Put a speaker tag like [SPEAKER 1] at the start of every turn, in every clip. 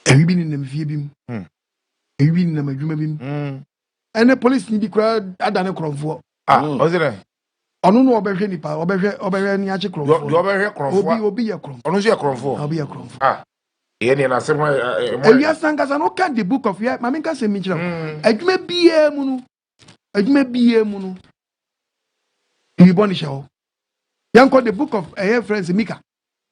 [SPEAKER 1] ebi ni nam fie bim ebi ni nam adwuma bim ene police ni bi kura adane kromfo
[SPEAKER 2] ozire
[SPEAKER 1] onu no obehwe nipa obehwe ni ache kromfo
[SPEAKER 2] do obehwe kromfo
[SPEAKER 1] obi ye kromfo
[SPEAKER 2] onu je kromfo
[SPEAKER 1] obi ye kromfo
[SPEAKER 2] ye ni na sema
[SPEAKER 1] ewi asankasa no kan the book of ya mama nka se mi kire adwuma biye mu no you born show yanko the book of friends Mika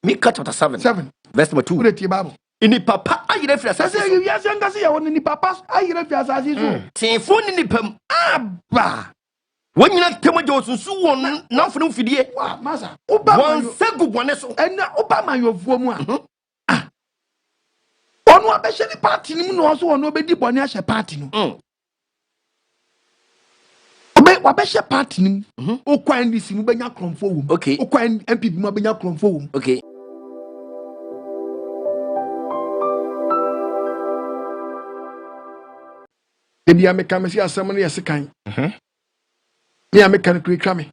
[SPEAKER 3] chapter 7 verse number 2
[SPEAKER 1] read the bible
[SPEAKER 3] ini papa ayire fi asase
[SPEAKER 1] so you asankasa ya woni ni papa ayire fi asase so
[SPEAKER 3] tenfo ni pam
[SPEAKER 1] aba
[SPEAKER 3] wonyina temaje osunsu won nanfo mfidie
[SPEAKER 1] wa masa oba
[SPEAKER 3] won segu bone so
[SPEAKER 1] ena oba man yofuo mu onu abehye ni party ni mu no so onu obedi bone ahye party no wabehye party ni okwan ni si mu benya kromfo wom okwan MPP mu benya kromfo wom
[SPEAKER 3] okay
[SPEAKER 1] ebi ameka mesi asem no yesekan ni ameka no kritwa me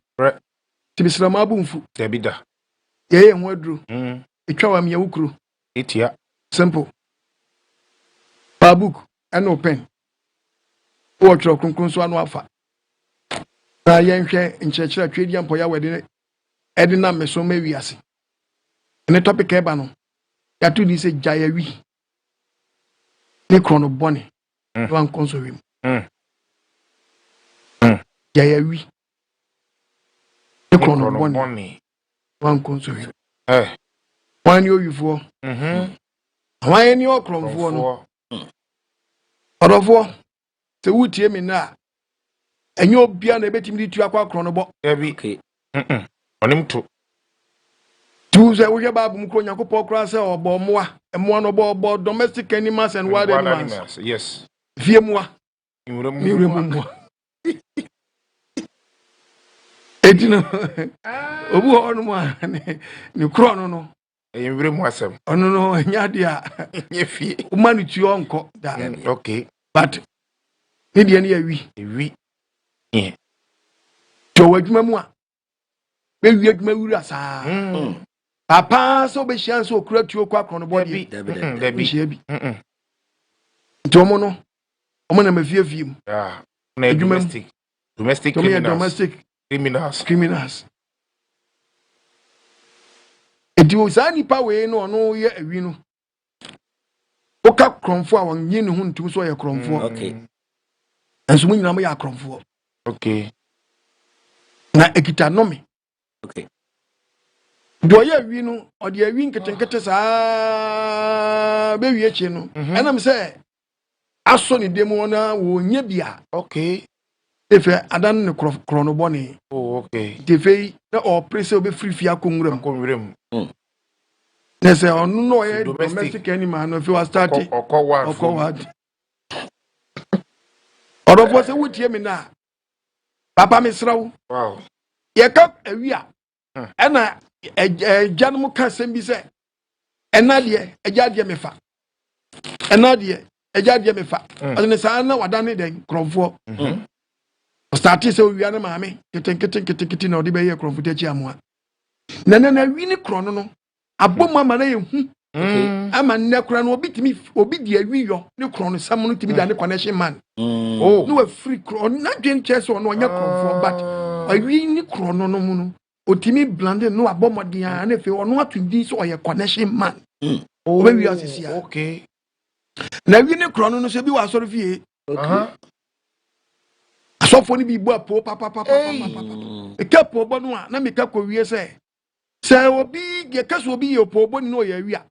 [SPEAKER 1] tibisira ma abumfu
[SPEAKER 2] debida
[SPEAKER 1] ye ho aduro etwa wa me yawukuro
[SPEAKER 2] etia
[SPEAKER 1] simple book and open watch your kronkron so anu afa na yenhwe nkyerɛkyerɛ twedi ampo ya wede edi na meso ma wiase ne topic eba no ya tu ni se Gyae Awi ne krono bone wan konsowim Gyae Awi ne krono bone wan konsowim wan yo yufo wan ni okronfo no odofo te wutie mi na enye obia na ebetimi di tu akwa krono bo
[SPEAKER 2] ebi onim to
[SPEAKER 1] tu se wo hwe babu mu kro Nyankopɔ kra se obo moa emoa no bo domestic animals and wild animals
[SPEAKER 2] yes
[SPEAKER 1] vie moa
[SPEAKER 2] Miuremu
[SPEAKER 1] moa edino obu ho no moa ni krono no
[SPEAKER 2] Miuremu asem
[SPEAKER 1] ono no nya dia
[SPEAKER 2] nye fie
[SPEAKER 1] umanu tuo nko da
[SPEAKER 2] okay
[SPEAKER 1] but ne dia ne awi to wadwuma mu a be wi adwuma wura saa papa so be hia so okura tuo kwa krono body
[SPEAKER 2] debi
[SPEAKER 1] hia bi tomo no omo na mafiefie mu
[SPEAKER 2] na domestic
[SPEAKER 1] criminals ediwo zani pa we no ono ye awi no oka kromfo a wonye ne ho ntum so ye kromfo
[SPEAKER 3] okay
[SPEAKER 1] enso mu nyina mo ya kromfo
[SPEAKER 2] okay
[SPEAKER 1] na ekita nome
[SPEAKER 3] okay
[SPEAKER 1] do ye awi no ode awi nketenkete saa be wi echi no enam se aso ni demo na wonye bia
[SPEAKER 2] okay
[SPEAKER 1] efe adan ne krono bone
[SPEAKER 2] okay
[SPEAKER 1] defei na o prese obe free fia konwuram na se onu no ye domestic animal no fi wa start okowa odofo se wutie mi na papa mi srawo
[SPEAKER 2] wow
[SPEAKER 1] ye ka awi a ena ejanum ka sembi se enade ejade mefa enade ejade mefa odene sa na wadane den kromfo start se wi na maame keten na odi be ye kromfo tachi amoa na wi ni krono no aboma ma na ye hu ama nne kura no obi di awi yo ne krono sam no timi da ne connection man no we free krono na dwen chese no onya kromfo but awi ni krono no mu no otimi blande no abomodia na fe ono atudi so oye connection man o be wi asisi
[SPEAKER 2] okay
[SPEAKER 1] na wi ni krono no se bi wa soro fie asofo ni bi bu apo papa e kapo bo no a na me ka ko wie se obi ye kaso obi ye po bo ni no ye wi a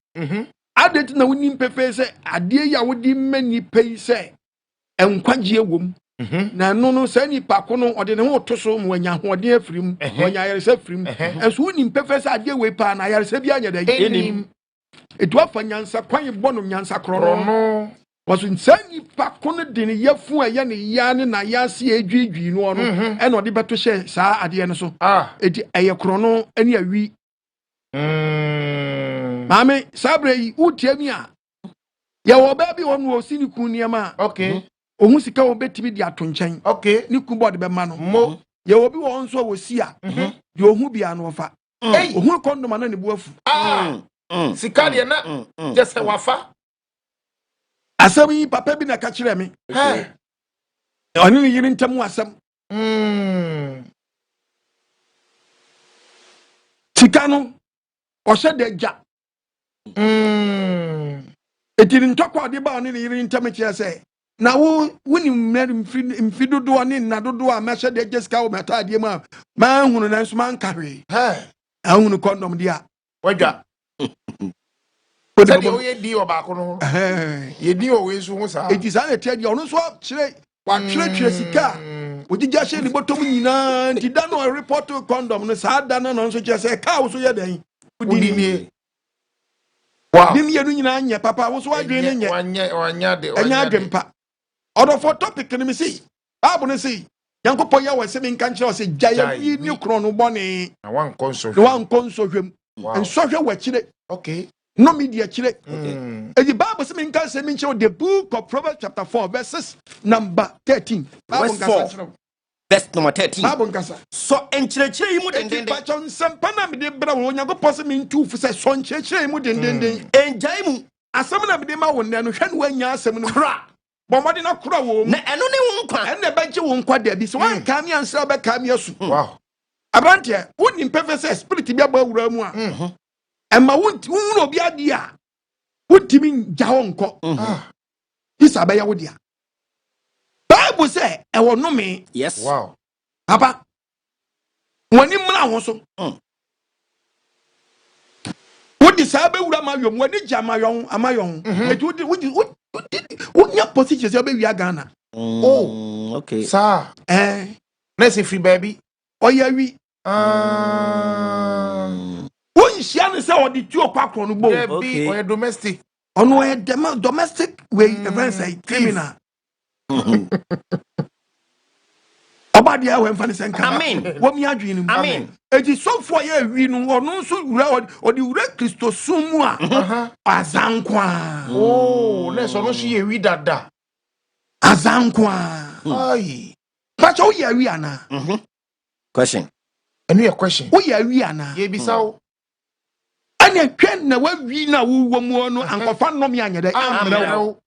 [SPEAKER 1] adet na woni mpefe se ade ya wodi mani pei se enkwagye wom na no sa ni pako no ode ne ho to so mo anya hoode afirim onya yaresa afirim enso woni mpefe se ade we pa na yaresa bi anya da enim etu afa nyansa kwan bono nyansa kroro no waso nsani pako no de ne yafu aya ne ya ne na ya se edwidwi no no e na ode beto hye saa ade ne so eti eye krono ani awi mame sabre yi utiami a ya wo ba bi wonu osini kun niama
[SPEAKER 2] okay
[SPEAKER 1] ohun sika wo betimi di ato nchen
[SPEAKER 2] okay
[SPEAKER 1] ni kun board be ma no
[SPEAKER 2] mo
[SPEAKER 1] ya wo bi wo nso wo si a de ohun bia no fa ohun kondom na ne bu afu
[SPEAKER 2] sika de na just wafa
[SPEAKER 1] asɛm yi papa bi na ka kyerɛ me ɔne ne yere ntam asɛm sika no ɔhyɛ da gya eti ne ntɔkwa ɔde ba ɔne ne yere ntam kyerɛ sɛ na wonim mfi dodoɔ ne nna dodoɔ a mɛhyɛ da gya sika wɔ m'ataadeɛ mu a mahunu nanso manka hwee ahunu kɔndɔm de a
[SPEAKER 2] wadwa sɛdeɛ woyɛ din wɔ baako no ho yɛdin wɔ wei so ho saa
[SPEAKER 1] eti saa na ɛteɛ deɛ ɔno nso watwerɛtwerɛ sika a ogyigya hyɛ ne bɔtɔm nyinaa nti da no ɔreport kɔndɔm no saa da no nso kyerɛ sɛ kaa wo so yɛ dɛn wodi nie ne mmienu nyinaa nyɛ papa wo so wadwene ne nyɛ ɛnyɛ adwempa ɔdɔfo topic no me sei Bible no sei Nyankopɔn yɛ wɔ sɛ menka nkyerɛ wɔ sɛ gyae awie ne korɔ no bɔne na wankɔ nsɔhwɛm nsɔhwɛ wɔ akyire no media akyire the Bible says menka sɛ menkyerɛ the book of Proverbs chapter 4 verses number 13
[SPEAKER 3] verse 4 verse number 13
[SPEAKER 1] Bible nkasa
[SPEAKER 3] so enkyerɛkyerɛ yi mu dendenden
[SPEAKER 1] patɔ nsɛmpa na mede brɛ wo Nyankopɔn sɛ mentu fo sɛ so nkyerɛkyerɛ yi mu dendenden
[SPEAKER 3] engyae mu
[SPEAKER 1] asɛm na mede ma wo nnɛ no hwɛ no woanya asɛm no kora bɔmmɔde na kora wɔ mu
[SPEAKER 3] na ɛno ne wo nkwa
[SPEAKER 1] ɛnna ɛbɛgye wo nkwa da bi sɛ woanka me ansra bɛka me asu aberanteɛ wonim pɛfɛ sɛ spirit bi abɔ awura mu a ɛma wohunu obi ade a wotimi gya hɔ nkɔ isa bɛyɛ wo dea Bible say ɛwɔ nome
[SPEAKER 3] yes
[SPEAKER 1] papa wani mmra ho so wodi saa bɛwura ma yom wani gya ma yon eti wonya position sɛ bɛwia Ghana
[SPEAKER 3] okay
[SPEAKER 2] saa na se free baby
[SPEAKER 1] ɔyɛ wi wonhyia ne sɛ ɔde tuo kwakro no bo
[SPEAKER 2] okay ɔyɛ domestic
[SPEAKER 1] ɔno ɔyɛ domestic way event say criminal Obadi a wemfa ne senka
[SPEAKER 3] amen
[SPEAKER 1] womi adwene mu
[SPEAKER 3] amen
[SPEAKER 1] eti sofo ye wi no ɔno nso wura ɔde wura Kristo sum mu a azankwa
[SPEAKER 2] na so no so ye wi dada
[SPEAKER 1] azankwa
[SPEAKER 2] ai
[SPEAKER 1] pacho wo ye wi ana
[SPEAKER 3] question
[SPEAKER 2] enu ye question
[SPEAKER 1] wo ye wi ana
[SPEAKER 2] ye bisawo
[SPEAKER 1] ane twen na wa wi na wo mu no ankofa nom ya nyede amrewo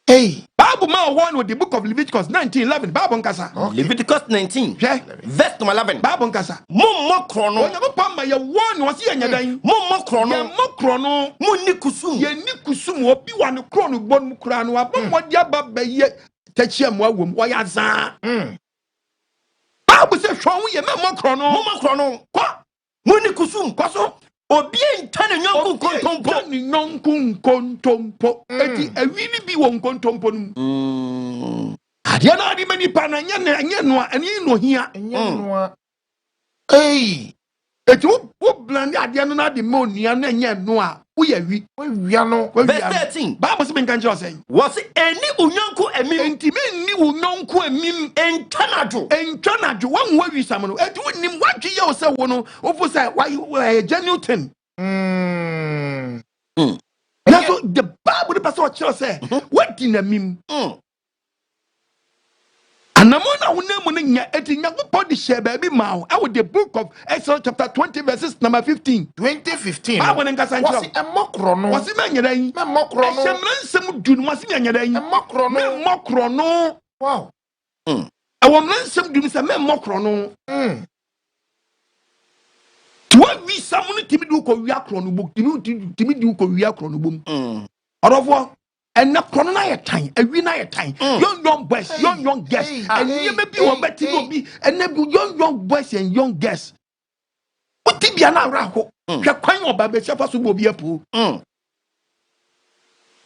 [SPEAKER 2] hey
[SPEAKER 1] Bible ma one with the book of Leviticus 19:11 Bible nkasa
[SPEAKER 3] Leviticus 19 verse 11
[SPEAKER 1] Bible nkasa
[SPEAKER 3] mommo krono
[SPEAKER 1] Onyankopɔn ma ye one wo se yanyadan
[SPEAKER 3] mommo krono
[SPEAKER 1] ye mo krono
[SPEAKER 3] munni kusum
[SPEAKER 1] ye ni kusum obi wa ne krono bon mu kura no abomodi aba baye tachia mo awom wo ya za Bible say hwon ye mo krono kwa
[SPEAKER 3] munni kusum
[SPEAKER 1] kwaso
[SPEAKER 3] obi ntane
[SPEAKER 1] nyonku nkontompo eti awini bi wo nkontompo no adia na adi mani pa na nye no ani no hia
[SPEAKER 2] hey
[SPEAKER 1] eti wo blend adia no na di mo nia na nye no a wo ya wi
[SPEAKER 2] wia no
[SPEAKER 3] verse 13
[SPEAKER 1] Bible se menka nje say
[SPEAKER 3] was eni unyonku emim
[SPEAKER 1] enti menni unyonku emim entwanadwo wanwa wi sam no eti wonim wadwe ye wo se wo no wo fu say why genuine thing That's what the Bible the pastor say what in a mim anamona wonam no nya eti Nyankopɔn de share baby ma I with the book of Exodus chapter 20 verses number 15 Bible nkasa nkyerɛ
[SPEAKER 2] wasi emokro no
[SPEAKER 1] wasi manyera yi
[SPEAKER 2] memokro no
[SPEAKER 1] ehemransem du no wasi manyera yi
[SPEAKER 2] emokro no
[SPEAKER 1] memokro no
[SPEAKER 2] wow
[SPEAKER 1] awomransem du no sɛ memokro no tuwa wi samu ni timi du ko wi akro no bom timi du ko wi akro no bom odofo ena krono na ye tan awi na ye tan young boys young girls enye be bi wo beti no bi ena bi young boys and young girls uti bia na ra ho hwe kwan oba be chefa so bo bi apu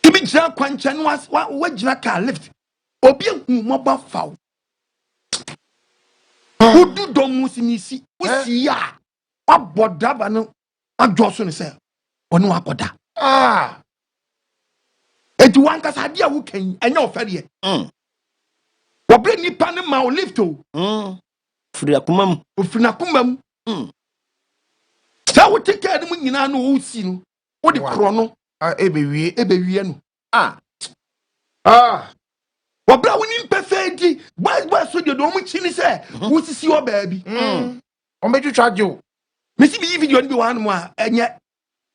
[SPEAKER 1] timi gira kwan kyan wa gira car lift obi hu mobile foul udu domu sinisi usi ya abodaba no adwoso ne se ono akoda eti wankasa ade a wo kan enya ofere wo bre nipa ne ma o lift o
[SPEAKER 3] firi
[SPEAKER 1] akumam sa wo take ade mu nyina no wo si no wo de kro no ebewie no wo bre wo ni perfect ba so de do mu chini se wo sisi o baabi
[SPEAKER 2] o me twitwa jo
[SPEAKER 1] me si bi video ni bi wan mo a enye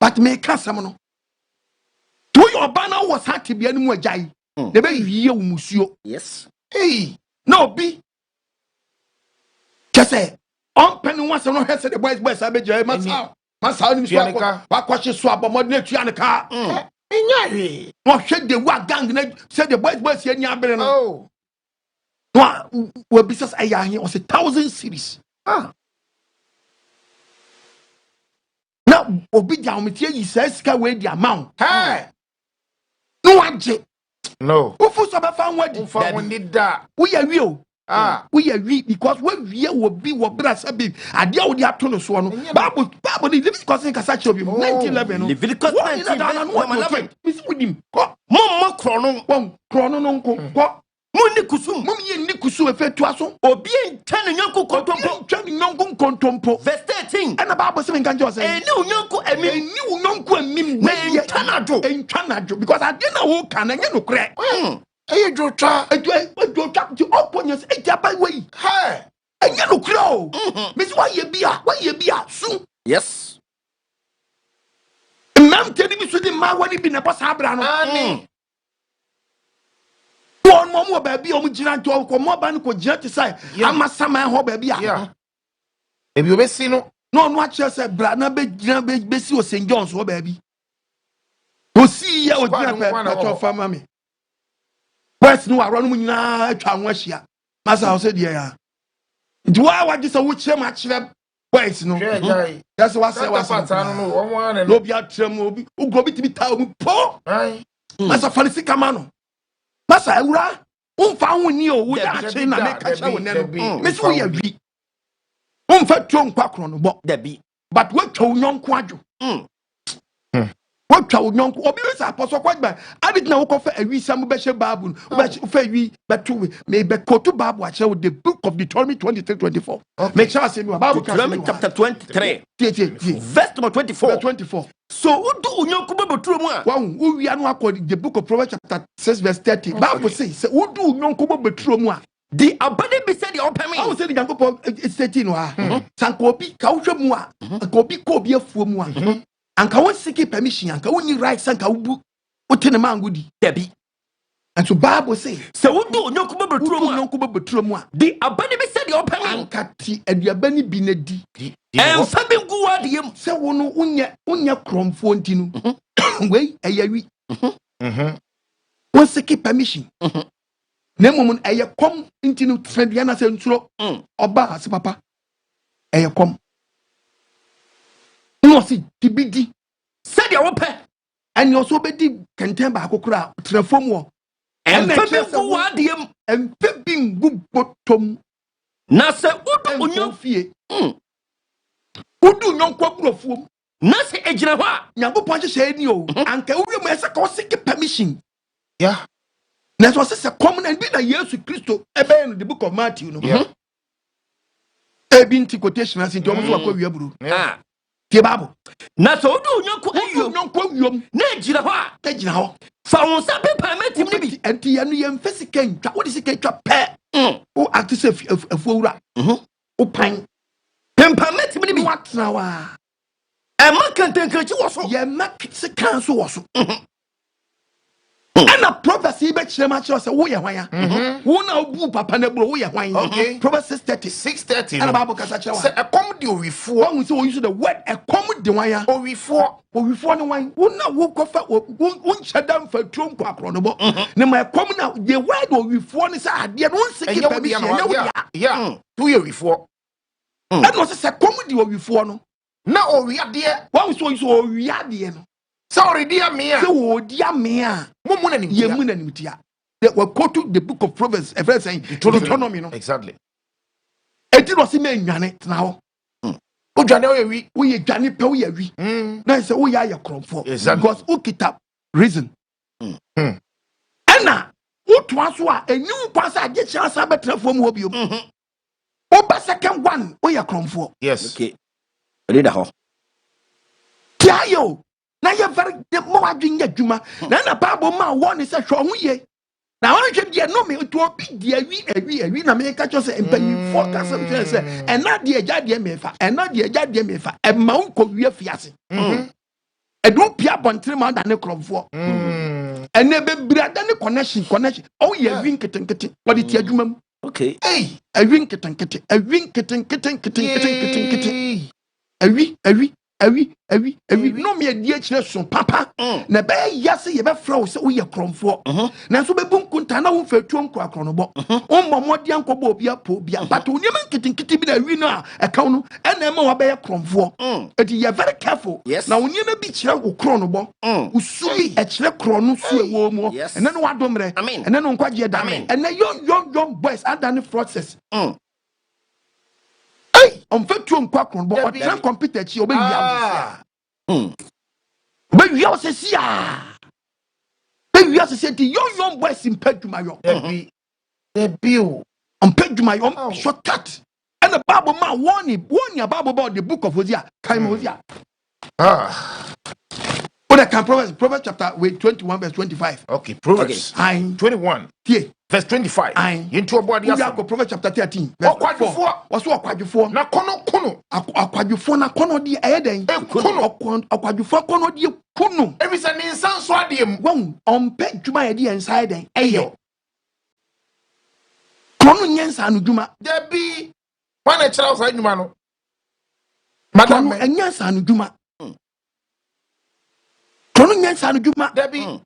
[SPEAKER 1] but me ka sam no to your banner was had to be any more Gyae. The way you musio.
[SPEAKER 3] Yes.
[SPEAKER 2] Hey.
[SPEAKER 1] No be. Just say on penny once and has the boys Abeja Masa him swap what question swap or modern car. What should the what gang said the boys here near Belen?
[SPEAKER 2] Oh.
[SPEAKER 1] What will be such a young was 1,000 cities. Now, Obi Jamity, he says, can wait the amount.
[SPEAKER 2] Hey.
[SPEAKER 1] No one jet.
[SPEAKER 2] No.
[SPEAKER 1] Who for some found what
[SPEAKER 2] did that?
[SPEAKER 1] we are real.
[SPEAKER 2] We
[SPEAKER 1] are real because when we will be what brass a big. I deal with the Aptono Swan. Bible, the Leviticus in Casacho, 1911.
[SPEAKER 3] Leviticus 1911.
[SPEAKER 1] With him.
[SPEAKER 3] Mama Chrono.
[SPEAKER 1] One chrono.
[SPEAKER 3] Muni kusum.
[SPEAKER 1] Mummy Nikusu effect to us.
[SPEAKER 3] Obi ntane nyanko kontompo.
[SPEAKER 1] Training non contompo.
[SPEAKER 3] Verse 13.
[SPEAKER 1] And the Bible saying can just say.
[SPEAKER 3] And no nyanko
[SPEAKER 1] A new nonko and mim. And Canado. Because I didn't know can and you crack.
[SPEAKER 2] Hey, Jocha.
[SPEAKER 1] To open your by way.
[SPEAKER 2] Hey.
[SPEAKER 1] And you crow. Miss, why you be soon?
[SPEAKER 3] Yes.
[SPEAKER 1] Ma'am telling me to the man when he been a boss Abraham. One more baby, Omujina to Okoh Agyemang Gyae to say, I'm a summer ho baby.
[SPEAKER 2] Yeah. If you see no.
[SPEAKER 1] No, what you said, Brana Bessie or St. John's, oh baby. Go see ya with your family. Where's no around now? Tramwashia. Master, I said, yeah. Do I want this a witch match? Where's no? That's what I know. No, be at Tremobi, who go to be town. Poor. Master Felicity Mano. Master, who found you with that chain and catch out with Miss William. Fat John Quackron, but what to young quadro? What to young apostle quite by? I did not offer a some special baboon, but two maybe Kotu Bab watch out the book of Deuteronomy 23-24. Make sure I say Bible
[SPEAKER 3] chapter 23, verse number 24. So, who do you know?
[SPEAKER 1] One who we are not according the book of Proverbs chapter 6, verse 30. Bible says, who do you know Kubo?
[SPEAKER 3] The abundant be said the open me.
[SPEAKER 1] I was saying, Uncle, it's 13. Sankobi, Kaushamua, Kobi Kobi of Fumua, and Kawan seeking permission, and Kawuni right Sankaubu, what in a man would Debbie. And so Bible say, so who do no Kuba, the abundant be said the open and Kati and your Benny Binedi. And Sabin Guadium, so unya crom fontinu. Way a year. One seeking permission. Nemon a come into Frediana Centro Oba as papa. A come. No, see, TBD. Said your open. And you also be content by Kokra, Treform war. And Guadium and Pepping good bottom. Nasa Udo fear. Who do non quack of whom? Nasa Ejinawa, Yango Punch said you, and Kawum as a cosmic permission.
[SPEAKER 2] Yeah.
[SPEAKER 1] That was a common and been a year to Christo, in the book of Matthew. No, a binti quotation as in Thomas Wakoyabru. Ah, Tibabu. Naso do non quote you, Nejina, found some permit him to be anti and physical. What is it? Pair. Oh, I to say a fool. Oh, pine. Permit him to be what now? A man can think you also. Yeah, Mac, counsel also. And a prophecy bet you much as a way. Who now boo papa nebo way. Okay. Proverbs 6:30. And a Bible Casacha.
[SPEAKER 2] A comedy before
[SPEAKER 1] we so use the word a comedy wire or before the wine. Who now woke off won't shut down for Trump acronable. No, my common now the word or before is a dear one second permission.
[SPEAKER 2] Yeah, 2 years before.
[SPEAKER 1] That was a comedy or before no. Now we are dear. What was so we are dear.
[SPEAKER 2] Sorry, dear me.
[SPEAKER 1] So, dear me, Yemunanutia. That were quote to the book of Proverbs, a friend saying, Deuteronomy.
[SPEAKER 2] Exactly.
[SPEAKER 1] It was a man, Janet now. Oh, January, we Johnny Powie. That's a way I crop for. Because Ukita reason. Anna, what was what a new pass I get chance I better from Wobium. Oh, but second one, we are crop for.
[SPEAKER 2] Yes.
[SPEAKER 3] Okay. Read a hole.
[SPEAKER 1] Tiayo. Now you're very more doing your Juma. Then a Bible man one is a strong way. Now I should get no me to be dear we America just and pay you 4,000 and not the Agyemang Gyae and not the Agyemang Gyae and Mount Korea Fiasi. Edu pia bontre ma da ne kromfo. Ene bebira da ne connection. Oh ye win keten. What it adwuma mu.
[SPEAKER 3] Okay.
[SPEAKER 1] Hey, a win keten. Awi. No me die chire so papa. Na be yase ye be flow se wo ye kromfo. Na so be bun kunta na wo fatu nkwa kronobo. On momodi ankobo obi apo bia. But oni man keten bi na wi no a eka no na ma wo be ye kromfo. Eti you very careful. Na oni na bi chire wo kronobo. Usui e chire krono su e wo mu. Ene no wadomre. Ene no nkwaje da. Ene young boys under the process. On fait tout un quoi qu'on bon on computer chi obe wia be wia se sia be wia se sia ti young boys in peduma yo
[SPEAKER 2] the bill
[SPEAKER 1] on peduma yo shortcut and the bible man warning about the book of Hosea kind Hosea But can Proverbs chapter 21 verse 25.
[SPEAKER 2] Okay, Proverbs 21 verse 25. Into a body.
[SPEAKER 1] Proverbs chapter 13 verse 4. What's what Aquajufo?
[SPEAKER 2] Na kono.
[SPEAKER 1] Aquajufo na kono di eden. Aquajufo kono di kunu.
[SPEAKER 2] Every Sunday in San Swadium.
[SPEAKER 1] One on peg juma edi inside den. Eyo. Kono nyensa anu juma.
[SPEAKER 2] There be one a child side juma.
[SPEAKER 1] Madam nyensa anu juma. Kono nyensa anu juma.
[SPEAKER 2] There be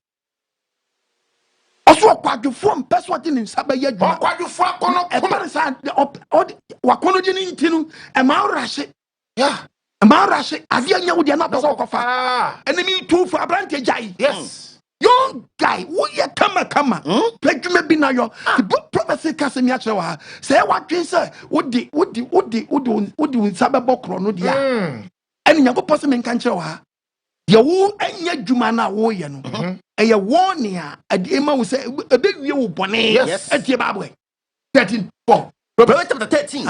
[SPEAKER 1] also Aquajufo mpes what in sabe ye juma.
[SPEAKER 2] Aquajufo kono.
[SPEAKER 1] Wakono di ntinu e ma rashe.
[SPEAKER 2] Yeah.
[SPEAKER 1] Marashe avia nya wodi na pesa okofa enemy two for Agyemang Gyae.
[SPEAKER 2] Yes.
[SPEAKER 1] Young guy wo ye kama pledwuma bi na yo the book prophecy kase mi akere wa say wadwen say wodi nsabebo kro no dia ene Nyankopɔ se me nka nkere wa ye wo anya dwuma na wo ye no eye warning a ema wo say ebewie wo bone etie Bible 13 4
[SPEAKER 3] Proverbs chapter 13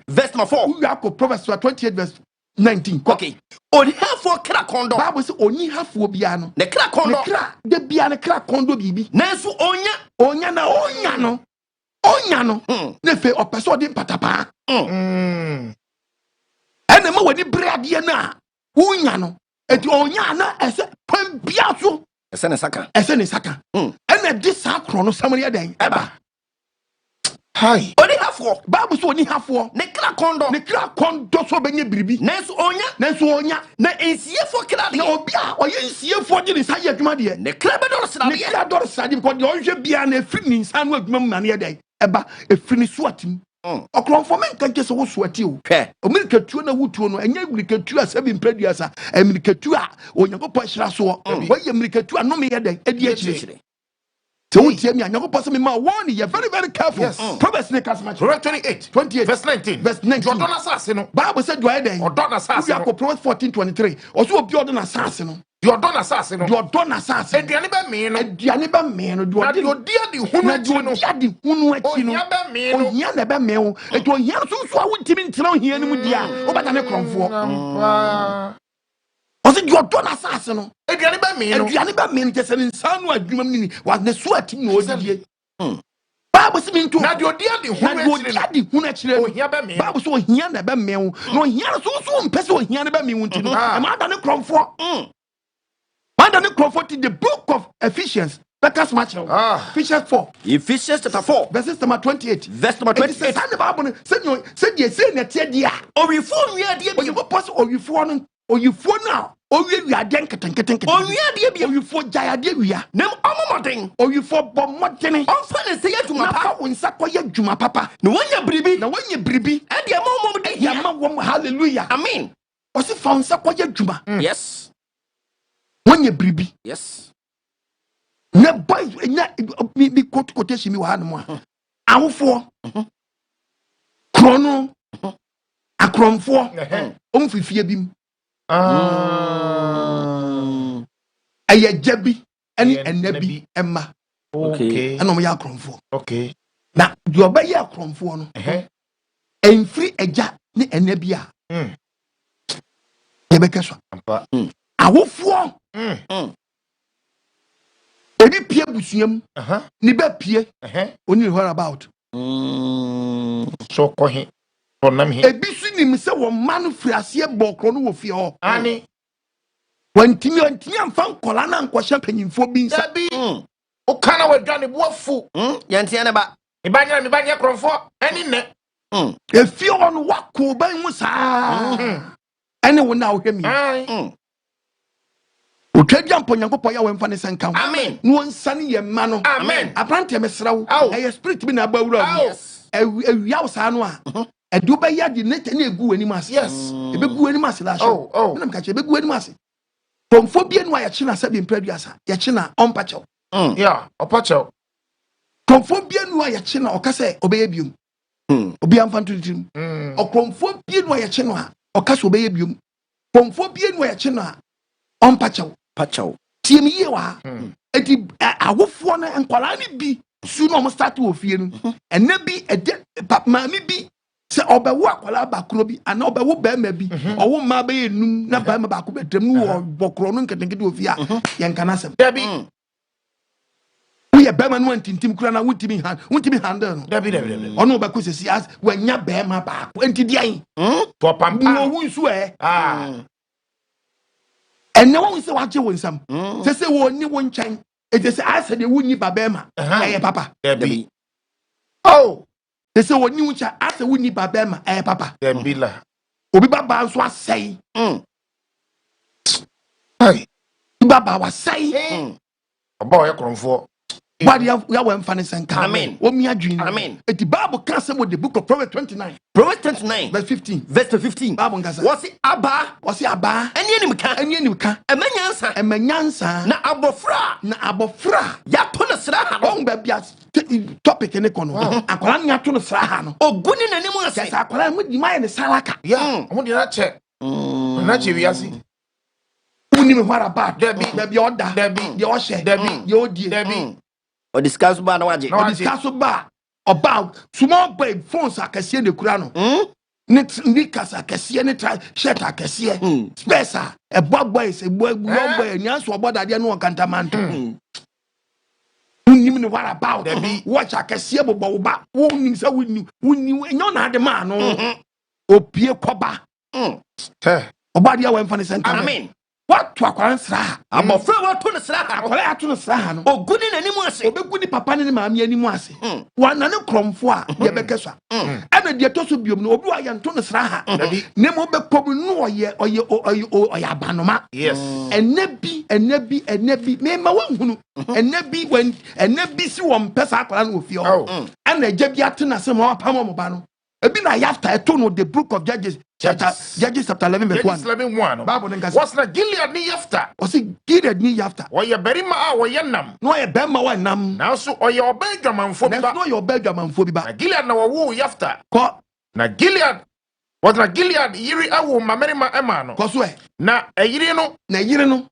[SPEAKER 3] verse number 4.
[SPEAKER 1] We are Proverbs 28 verse 19.
[SPEAKER 3] Okay. Oni hafo kra kondo.
[SPEAKER 1] Bible say oni hafo bia no.
[SPEAKER 3] Ne kra kondo.
[SPEAKER 1] Ne kra de bia ne kra kondo bibi.
[SPEAKER 3] Nanso
[SPEAKER 1] onya no. Ne fe opeso de patapa. Ene ma wani brade na onya no. Eti onya na ese pam bia so.
[SPEAKER 3] Ese ne saka.
[SPEAKER 1] Ene di sa kro no samre den eba.
[SPEAKER 3] Hi. Oni hafo.
[SPEAKER 1] Bible so oni hafo.
[SPEAKER 3] Ne kra kondo
[SPEAKER 1] so benye biribi.
[SPEAKER 3] Nanso onya. Na ensiefo kra de.
[SPEAKER 1] Na obi a oye ensiefo de ne sa ye adwuma de.
[SPEAKER 3] Ne kra be do srade.
[SPEAKER 1] Ne kra do srade because de onhwe bia na efiri ni nsa no adwuma mu na ne den. Eba efiri ni suatim. Oklonfo men kan kese wo suati o. Omirikatuo na wutuo no enye mirikatuo a sebi mpredua emirikatuo a Onyankopɔ hyira so. Oye mirikatuo a no me ye den edi akire. So we tell me Nyankopɔ se me ma warn you very very careful. Proverbs 28
[SPEAKER 2] verse 19. Jordana sase no.
[SPEAKER 1] Bible said do I den.
[SPEAKER 2] Odona sase no.
[SPEAKER 1] Proverbs 14:23. Also obi odona sase no.
[SPEAKER 2] Jordana sase no. Eduane be me no.
[SPEAKER 1] Do
[SPEAKER 2] odi adi hunu achi no.
[SPEAKER 1] Ohia na be me o. Eto ohia so a wontimi ntena ohia no mu dia. Obata ne kromfo. Ose Jordana sase no.
[SPEAKER 2] Eduane be me no
[SPEAKER 1] jese nsanu adwuma ni wa ne so atim no odie. Bible se minto
[SPEAKER 2] na de odi adi hunu achire
[SPEAKER 1] ohia be me. Bible so ohia na be me o. No ohia so mpese ohia na be me wonti no. E ma da ne kromfo. Under the comfort in the book of Ephesians, Ephesians 4.
[SPEAKER 3] Ephesians chapter 4.
[SPEAKER 1] Verses number 28.
[SPEAKER 3] Verse number 28.
[SPEAKER 1] Say now. We are den keten. You for Jaya Devia.
[SPEAKER 3] Nem amamoding.
[SPEAKER 1] You for Bomotene.
[SPEAKER 3] Often say to my papa.
[SPEAKER 1] When Sakoya Juma Papa.
[SPEAKER 3] No one ya bribi.
[SPEAKER 1] And your mom, hallelujah.
[SPEAKER 3] Amen.
[SPEAKER 1] Was it found Sakoya Juma?
[SPEAKER 3] Yes.
[SPEAKER 1] When you bribi.
[SPEAKER 3] Yes.
[SPEAKER 1] Na boys me quotation me wa no awofo krono akromfo omfifie bim ayajabi ene enabi emma
[SPEAKER 2] okay
[SPEAKER 1] ana mo ya akromfo
[SPEAKER 2] okay
[SPEAKER 1] na do obaye akromfo no enfri eja ne enabi a yebekeswa awofo Ebi pie busuam ni be pie oni what about
[SPEAKER 2] so kohe onam he
[SPEAKER 1] ebi su nim se wo man friase bokro no wo fie ho
[SPEAKER 2] ani
[SPEAKER 1] when timi am fan kola na nkɔhyɛ mpanyimfo bi nsa
[SPEAKER 2] Dabi. O kana we dwane boafu.
[SPEAKER 3] Yantia ne ba.
[SPEAKER 2] Me banya krofo eni ne.
[SPEAKER 1] efie hɔ no wako ban mu saa ɛne wo na wohwɛ mi otwadi ampo nyankopɔ ya wemfa ne sanka
[SPEAKER 2] amen
[SPEAKER 1] no wonsane ye ma no
[SPEAKER 2] amen
[SPEAKER 1] aprante mesra wo ɛyɛ spirit bi na abawura mu awia wo saa no a ɛdu bɛ ya di net na egu anim ase
[SPEAKER 2] yes
[SPEAKER 1] ebegu anim ase la so na me ka che ebegu anim ase pomfo bi enu a ye china sabi mpraduasa ye china ompa chew
[SPEAKER 2] yeah ompa chew
[SPEAKER 1] pomfo bi enu a ye china okase obeye biom obi amfa ntutim okromfo bi enu a ye china okase obeye biom pomfo bi enu a ye china ompa chew
[SPEAKER 3] pachaw
[SPEAKER 1] tie me yie wa eti awofo na nkwala ni bi su no mo start wo fie no ena bi maami bi se obewo akwala bakro bi ana obewo bema bi owo ma be enum na bema bako bedam no wo bokro no nketenkete wo fie a yen kana sem
[SPEAKER 2] dabi
[SPEAKER 1] we ye bema no antintim kura na wuntimi handle no
[SPEAKER 2] dabi
[SPEAKER 1] ono be ko sesi as wanya bema bako enti dian
[SPEAKER 2] to pampa
[SPEAKER 1] no wu nsu ene won se waje won sam se wo ni won chan e se asa de wunni babema papa
[SPEAKER 2] dabi oh
[SPEAKER 1] se wo ni uncha asa wunni babema papa
[SPEAKER 2] dabi la
[SPEAKER 1] obi baba nso asai
[SPEAKER 2] hey
[SPEAKER 1] baba wasai
[SPEAKER 2] oba ye kromfo
[SPEAKER 1] what ya wemfa ne sanka
[SPEAKER 3] amen
[SPEAKER 1] o mi adwin
[SPEAKER 3] amen
[SPEAKER 1] eti bible can say with the book of Proverbs 29
[SPEAKER 3] verse
[SPEAKER 1] 15
[SPEAKER 3] bible ngasa wasi aba eni ka emanyansa na abofra ya to na sra ha
[SPEAKER 1] on be bia topic ne kono akwara nya to no sra ha no
[SPEAKER 3] oguni nanim ase
[SPEAKER 1] yes akwara mu di mai ne salaka
[SPEAKER 2] yeah mo di na che wiase
[SPEAKER 1] uni me hwara ba
[SPEAKER 2] dabi
[SPEAKER 1] oda
[SPEAKER 2] dabi
[SPEAKER 1] de ohye
[SPEAKER 2] dabi
[SPEAKER 1] odie
[SPEAKER 2] dabi
[SPEAKER 3] o discuss ba na waje
[SPEAKER 1] about small boy phones akese de kura no ni kasa akese ne try shirt akese space a boys boy nyanso oboda de no kantamanto unim ne what about watch akese bobo ba unim sa unim enyo na ade ma no opie koba obade ya wemfa ne sanka
[SPEAKER 3] amen
[SPEAKER 1] what to akwara nsra
[SPEAKER 3] abofra wa to ne sra ha
[SPEAKER 1] akwara ya to ne sra ha no
[SPEAKER 3] oguni nanim ase
[SPEAKER 1] obeguni papa ne maami anim ase wana ne kromfo a ye bekeswa ana de to so biom no obi wa ye to ne sra ha ne mo bekom no oye abanoma
[SPEAKER 2] yes
[SPEAKER 1] enabi me ma wanhunu enabi si wo mpesa akwara no ofie ana agya bi atena se mo apam mo ba no ebi na yafta eto no the book of Judges chapter 11 verse 1 Bible nka
[SPEAKER 2] was na Gilead ni yafta
[SPEAKER 1] Gilead ni yafta
[SPEAKER 2] oye berima a oye nam
[SPEAKER 1] no oye berima wa nam
[SPEAKER 2] na so oye obadwamanfo bi ba
[SPEAKER 1] no oye obadwamanfo bi ba
[SPEAKER 2] na Gilead na wo yafta
[SPEAKER 1] ko
[SPEAKER 2] na Gilead was na Gilead yiri awo mamerima ema no
[SPEAKER 1] ko so
[SPEAKER 2] na yiri no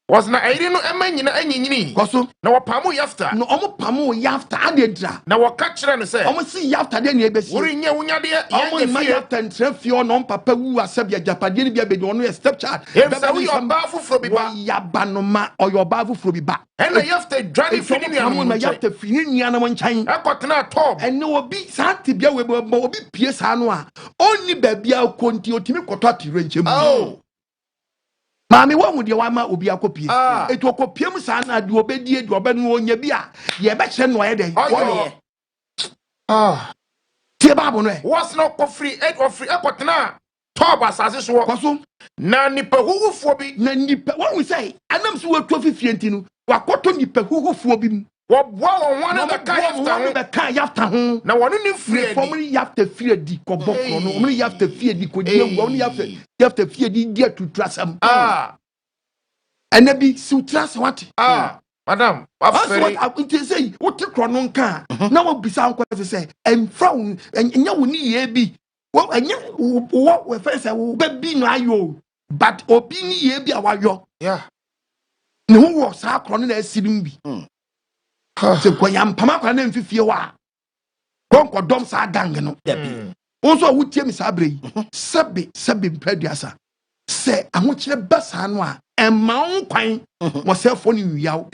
[SPEAKER 2] was na ayiri no ema nyina anyinyini
[SPEAKER 1] koso
[SPEAKER 2] na wapamu yafta
[SPEAKER 1] no omo pamu yafta adedra
[SPEAKER 2] na waka ne se
[SPEAKER 1] omo si yafta de na ebesi
[SPEAKER 2] wori nye wunyade ye
[SPEAKER 1] omo ma yafta ntrafio no papa wu asabia japade ne bia be no ye step child
[SPEAKER 2] beba wi oba fufuro bi ba
[SPEAKER 1] yabanoma oyoba fufuro bi ba
[SPEAKER 2] ena yafta dwane fini ni amu
[SPEAKER 1] na yafta fini ni anam nchan
[SPEAKER 2] akotena top
[SPEAKER 1] ene obi santi bia we obi pie sa no a onni ba bia konti otimi koto atire nchemu Mami wa mu de wa ma obi akopie etu okopie mu sa na de obedie de obenu onya bi a ye be kire no ye de tie babu no
[SPEAKER 2] was no kofri ekotena top asase so
[SPEAKER 1] koso
[SPEAKER 2] na nipa huhufuo bi
[SPEAKER 1] na nipa wa we say anam so watu afifie ntinu wakoto nipa huhufuo bi mu
[SPEAKER 2] wo won na
[SPEAKER 1] ka yafta ho
[SPEAKER 2] na wonu ni free
[SPEAKER 1] di ni yafta free di ko bokro no omni yafta free di ko die wo ni yafta free di dia tutrasam anabi sutrasa wate
[SPEAKER 2] madam aferi
[SPEAKER 1] nti say wote kro no nka na wo bisa nko say emfra enya wo ni ye bi wo enya wo fe say wo ba bi no ayo but obi ni ye bi a wayo ne ho wo sa kro no na asirim bi se kwanya mpama kwa na mfifie wa konko dom sa gang no onso wutie mi sa abre yi sebe mpaduasa se ahokyere basa no a emma nkwan mo se fo ni wiaw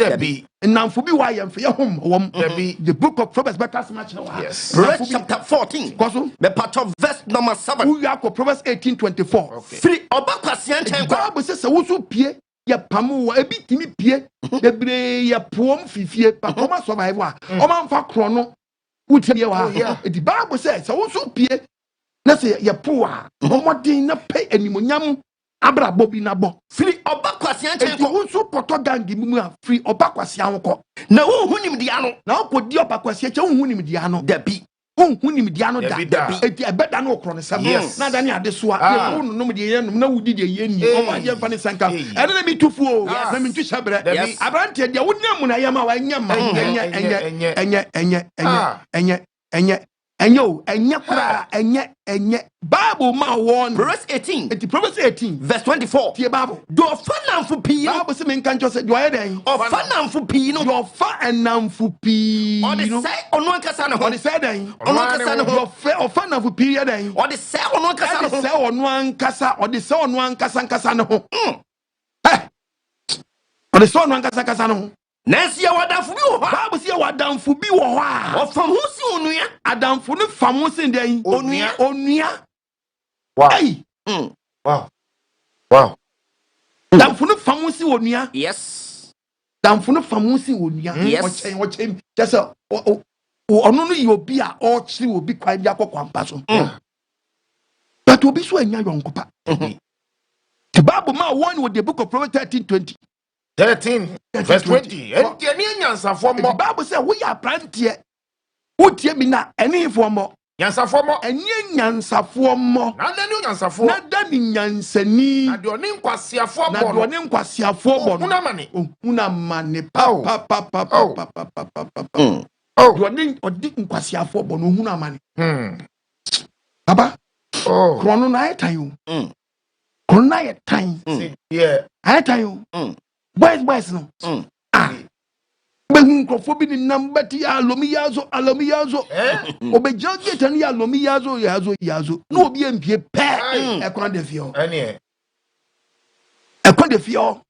[SPEAKER 1] namfo bi wa yemfe ye hom wom the book of Proverbs better smash wa
[SPEAKER 3] Proverbs chapter 14
[SPEAKER 1] koso
[SPEAKER 3] the part of verse number 7
[SPEAKER 1] we are Proverbs 18:24
[SPEAKER 3] free obakwase nchen
[SPEAKER 1] kwa bo se wusu pie ye pamu ebi timi pie bebre ye poom fifie pa koma survive a o man fa krono utie wa the Bible says so so pie na say ye po a omodin na pay animonyam abra bobi na bo
[SPEAKER 3] free obakwase anchen ko
[SPEAKER 1] wo so poto gangi mu a free obakwase anko
[SPEAKER 3] na wo hunim dia no
[SPEAKER 1] na okodi obakwase che wo hunim dia no
[SPEAKER 3] dabi
[SPEAKER 1] hunim dia no da eti ebeda na okro ne sam na da ne ade so a ye no de ye no na wudi de ye ni o ma je fa ne sanka ene na mi tufuo na mi tu shabre abrante dia wonyam na ye ma wa nyam ma enye kura enye Bible ma won
[SPEAKER 3] Proverbs 18
[SPEAKER 1] eti Proverbs 18
[SPEAKER 3] verse 24
[SPEAKER 1] tie Bible
[SPEAKER 3] do fanamfo pi
[SPEAKER 1] Bible se men kancho se do aye den
[SPEAKER 3] o fanamfo pi no
[SPEAKER 1] do fa enamfo pi
[SPEAKER 3] o de say ono ankasa ne ho
[SPEAKER 1] o de say den
[SPEAKER 3] ono ankasa ne ho
[SPEAKER 1] o fa enamfo pi ye den
[SPEAKER 3] o de say ono ankasa ne ho
[SPEAKER 1] say ono ankasa o de say ono ankasa ne ho o de say ono ankasa ne ho
[SPEAKER 3] Nancy wadamfo bi wo ho
[SPEAKER 1] Bible say wadamfo bi wo ho a
[SPEAKER 3] o fam ho si onua
[SPEAKER 1] adamfo ne fam ho si den onua
[SPEAKER 2] Wow. Wow.
[SPEAKER 1] Damfo ne fam ho si onua
[SPEAKER 3] yes
[SPEAKER 1] damfo ne fam ho si onua o chen just ono no yobi a o chiri obi kwa dia kwampa so but obi so anya yonkopa the Bible ma warn with the book of Proverbs 13:20
[SPEAKER 2] verse 20. And
[SPEAKER 1] the Bible says we are planted. Utie mi na eni fo mo.
[SPEAKER 2] Nyansafo mo.
[SPEAKER 1] Enye nyansafo mo.
[SPEAKER 2] Na da ni nyansafo.
[SPEAKER 1] Na da ni nyansani.
[SPEAKER 2] Na de oni nkwasiafo bo.
[SPEAKER 1] Na de oni nkwasiafo bo. Ohuna mane pa. De oni odi nkwasiafo bo no ohuna mane. Baba. Krono na etan yo. Krono na etan.
[SPEAKER 2] Yeah.
[SPEAKER 1] Etan yo. Boys no. Behun krofo bi ni nambati alomi yazo obeja geta ni alomi yazo no obi empie pe ekwan de fio ekwan de fio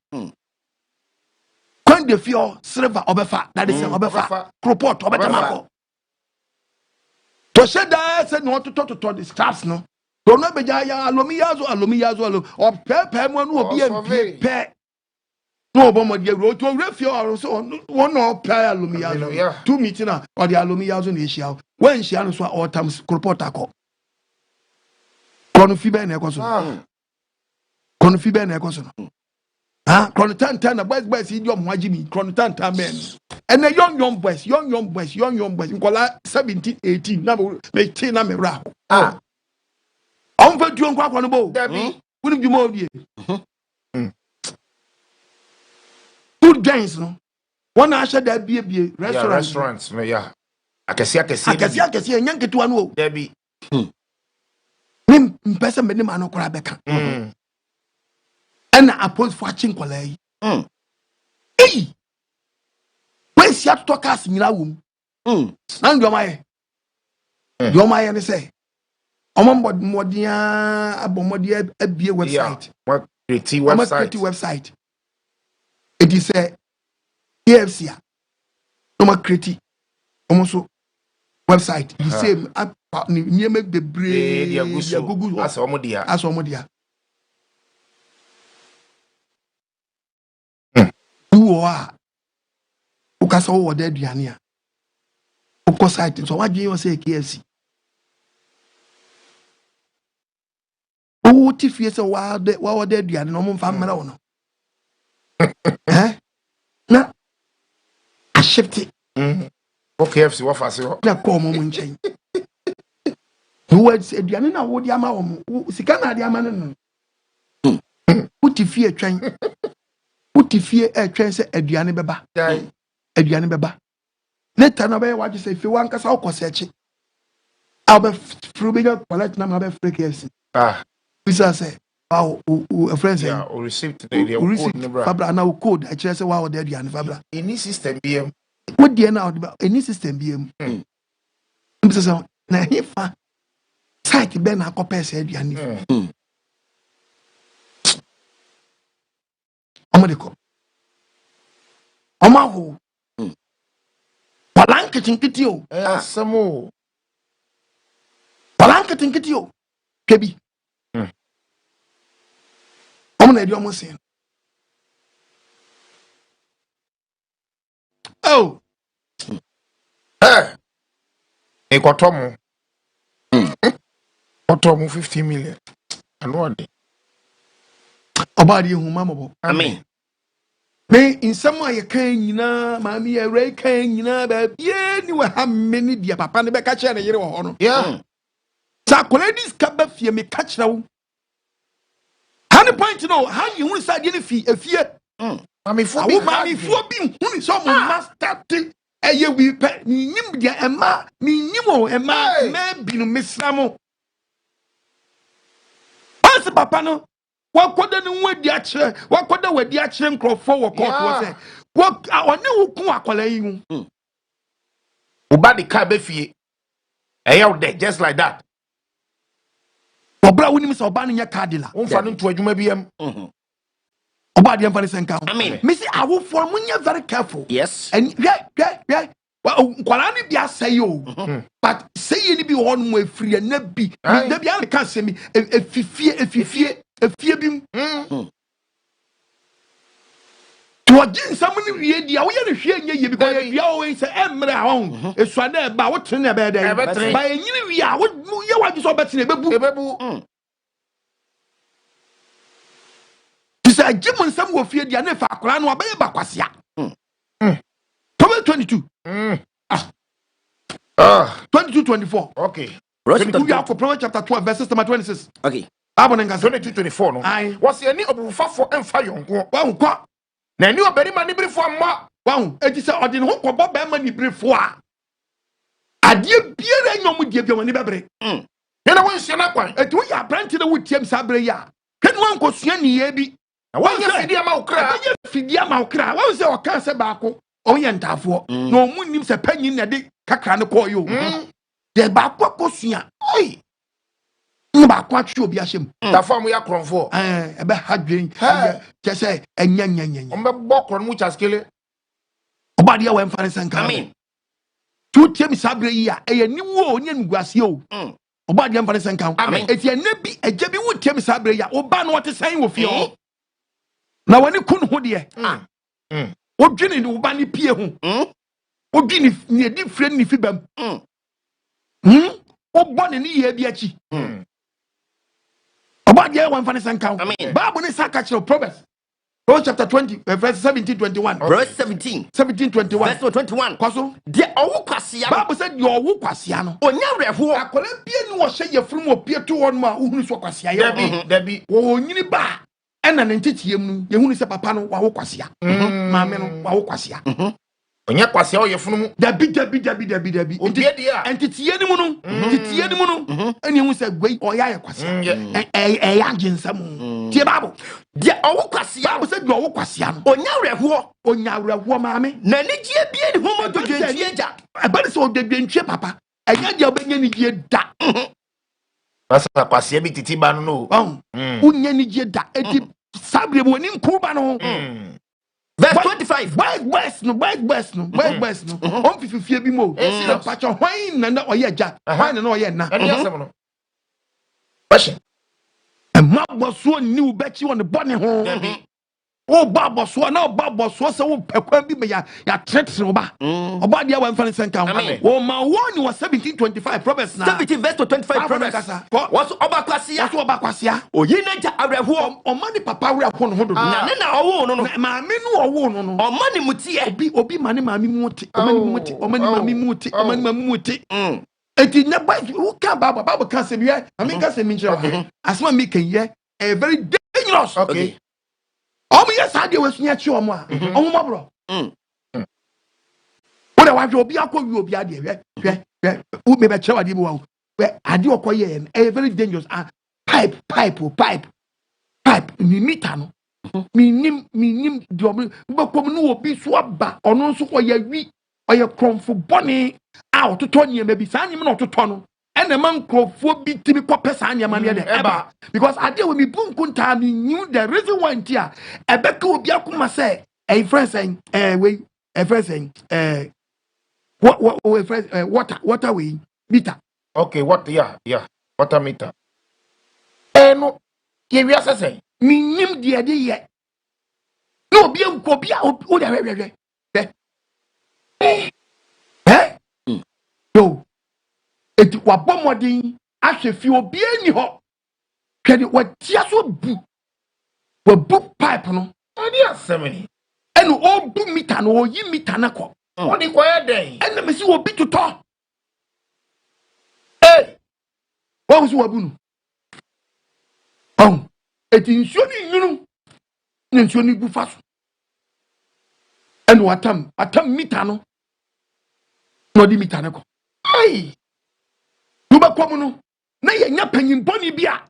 [SPEAKER 1] kwan de fio silver obefa na de se obefa cropot obetamako to sheda se no to the scraps no to no beja ya alomi yazo o pe mo no obi empie pe no obo mo de ro to refio oro so one no pay alumiyazo 2 meeting na or the alumiyazo na ehia when ehia no so all times report akọ kono fi be na ekoso kono fi be na ekoso no kono tan na boys idiom Agyemang kono tan men and the young boys nkola 17 18 na me teen na me ra on fa duon kwa kono bo woni djuma odie food gains no one asha da bie
[SPEAKER 2] restaurants no yeah akesi
[SPEAKER 1] nyanketu anu o
[SPEAKER 2] debi
[SPEAKER 1] nim mpesa me nim anokora beka ana apos for chinkola yi when si ato cast nyira wom na ndo maye ne say omomodia abomodia abie website
[SPEAKER 2] what creative
[SPEAKER 1] website it is a KFC no ma create almost website the same app ni make the brain ya Google
[SPEAKER 2] as omodia
[SPEAKER 1] do a ukasa wo de aduane a ukọ site so wadwe yo say KFC o ti fie se wa de aduane no mo mfa mmara wo no na a shift
[SPEAKER 2] KFC what fast you
[SPEAKER 1] na call mo nchen words aduane na wo di ama wo sika na di ama no uti fie atwen se aduane beba later na be wa say fi wan kasa ukọ search I'll be collect na ma be free KFC bisa say wow a friend say
[SPEAKER 2] yeah o receipt the code number
[SPEAKER 1] fabra na code I say wow there aduane fabra
[SPEAKER 2] any system bm
[SPEAKER 1] what dey na any system bm bisa say na hifa site be na akọ pese aduane Omodeko omaho palanketenkete o
[SPEAKER 2] asamo
[SPEAKER 1] palanketenkete o kebi omna edi omosin Oh.
[SPEAKER 2] Ekotomo. Otomo 50 million. And what day?
[SPEAKER 1] Obadi humamo.
[SPEAKER 3] Amen.
[SPEAKER 1] Me in some way can na mami a ray can na ba ye ni wa ha many dia papa ne be ka chere ne yere wo no.
[SPEAKER 2] Yeah.
[SPEAKER 1] Sa koledis ka ba fie me ka chere wo. How point no how you hu sa die ne fi efie.
[SPEAKER 2] Mami fo
[SPEAKER 1] Awo mami fo bi hu so mo master ti eye wi pe ni nim dia ema ni nim o ema me bi no mesra mo. Pas papa no wakoda ne wadi a kire wakoda wadi a kire nkrofo wo court wo say one wo kun akola yi hu.
[SPEAKER 2] Uba the car be fie. Out there just like that.
[SPEAKER 1] Obra woni mi se oba no nya cardila.
[SPEAKER 2] Wonfa no to adwuma biam.
[SPEAKER 1] Oba de mfa ne senka.
[SPEAKER 3] Amen.
[SPEAKER 1] Me say awo for munya very careful.
[SPEAKER 3] Yes.
[SPEAKER 1] And yeah. Kwala ni bia say yo. But say ni bi won mo afiri na bi. Na bia na ka se mi efifie bim. Wajin samuni wie dia wo ye ne hwe nya ye because ye dia wo say emre a won esua na ba wo tene na be dey ba enyini wie a wo ye wagi so betene bebu tisa Agyemang sam wo fie dia na fa akora no abaye bakwasia Proverbs 22 22:24
[SPEAKER 2] Okay.
[SPEAKER 1] Proverbs chapter 12 verses number 26
[SPEAKER 3] Okay.
[SPEAKER 1] Bible nanga
[SPEAKER 2] 22:24 no. Was any obufafo emfa yonko.
[SPEAKER 1] wa nkwa
[SPEAKER 2] Na ni obarima ni brifo amma.
[SPEAKER 1] wa eti se odi ne ho kɔbɔ ba ma ni brefo a ade biara nyom die bi woni bebre
[SPEAKER 2] Na won hye na kwan.
[SPEAKER 1] eti wo ya branch na wutiem sabre ya henu anko sua ni ye bi
[SPEAKER 2] Na won ye fidi ama okra.
[SPEAKER 1] ye fidi ama okra won se o kan se baako o ye ntafo na o mu nim se panyin na de kakra ne ko yo de baako akosua ai ni baako atwe obi ahyem
[SPEAKER 2] Tafo am ya kronfo.
[SPEAKER 1] ebe hadwen je se enya
[SPEAKER 2] On be bokro mu chaskele.
[SPEAKER 1] obade ya wemfa ne sanka
[SPEAKER 3] Amen.
[SPEAKER 1] tu tiem sabre yi a eye niwo onye nguase o obade ya mfa ne sanka eti enabi eje bi wutiem sabre yi a oba no wote san wo fie o na wani kun ho de odwene ni oba ne pie ho odwene ni edi fre ni fibam obone ni ye bi achi obade ya wemfa ne sanka Bible ne saka kire Proverbs chapter 20 verse 17-21
[SPEAKER 3] Verse 17:21 verse 21
[SPEAKER 1] kwaso
[SPEAKER 3] de owo kwasia
[SPEAKER 1] Bible said your owo kwasia no
[SPEAKER 3] onya reho
[SPEAKER 1] akola bie ni wo hye yefrum opie to won ma uhunu so kwasia ye
[SPEAKER 2] Dabi.
[SPEAKER 1] wo nyini ba ena ne ntitiem nu yehunu se papa no wa wo kwasia maame no wa wo kwasia
[SPEAKER 2] Onya kwase o yefunu mu.
[SPEAKER 1] dabi
[SPEAKER 2] Odie dia.
[SPEAKER 1] entitie ni mu no eni hu se gwei oya ye kwasia ya ginsam tie Bible
[SPEAKER 3] de owo kwasia
[SPEAKER 1] Bible said your owo kwasia no
[SPEAKER 3] onya reho
[SPEAKER 1] maame
[SPEAKER 3] na ni gie bie ni homo to dwentie ja
[SPEAKER 1] ebale so dwentie papa enya dia obenya ni die da
[SPEAKER 2] Basa kwase bi titi ba no.
[SPEAKER 1] unya ni die da eti sabre bo ni nkuba no
[SPEAKER 3] verse 25
[SPEAKER 1] West no on fifie bi mo na pacho hwan na oye ja hwan na oye na
[SPEAKER 2] Ani asem no. Bashe.
[SPEAKER 1] Mabɔsoɔ ni wo bɛkyi wɔ ne bɔne ho o ba bɔsoɔ na ɔba bɔsoɔ sɛ wo pɛkwan bi ya tretre wo ba ɔba deɛ wɔ mfa ne sɛnka wo ma wo ni wɔ 17:25 Proverbs na
[SPEAKER 3] 17 verse 25 Proverbs was oba kwasia oyi na ja areho
[SPEAKER 1] ɔma ne papa areho no ho dodo
[SPEAKER 3] na ne na ɔwo no
[SPEAKER 1] maame no ɔwo no
[SPEAKER 3] ɔma ne mutie
[SPEAKER 1] obi ma ne maame mu te ɔma ne maame mu te eti na ba who can Bible can say yeah I mean can say me nchira asma me can yeah very dangerous
[SPEAKER 2] Okay.
[SPEAKER 1] Omo yes ade we sunya chi omo a omo mobro wo da wa hwe obi akọ wi obi ade hwe wo me be chewa ade bi wa we ade okoye e very dangerous pipe ni meter no minim do me kom no obi so aba ono nso ko ya wi oye kromfo boni a ototo niam bi sa nyem na ototo no ene man krofo bi timi kopɛ sa nyem na de eba because ade we mi bunku nta mi knew the reason why ntia ebeka obi akoma say friends we friends what friends water we meter
[SPEAKER 2] Okay, what yeah. Water meter. No. Ye wi asese.
[SPEAKER 1] minim de ye no obi enko obi o de hwe eti wabomodin ahwe fi obi ani ho hwede watia so bu wabu pipe no
[SPEAKER 2] Adi asemini.
[SPEAKER 1] enu obu mita no oyi mita na ko
[SPEAKER 2] Odi kwaya den.
[SPEAKER 1] enu mesi obi tuto wa so wabu no eti nsuo ni nyunu ne nsuo ni bu faso enu watam mita no no di mita na ko nuba komu no na yenya panyimponi bia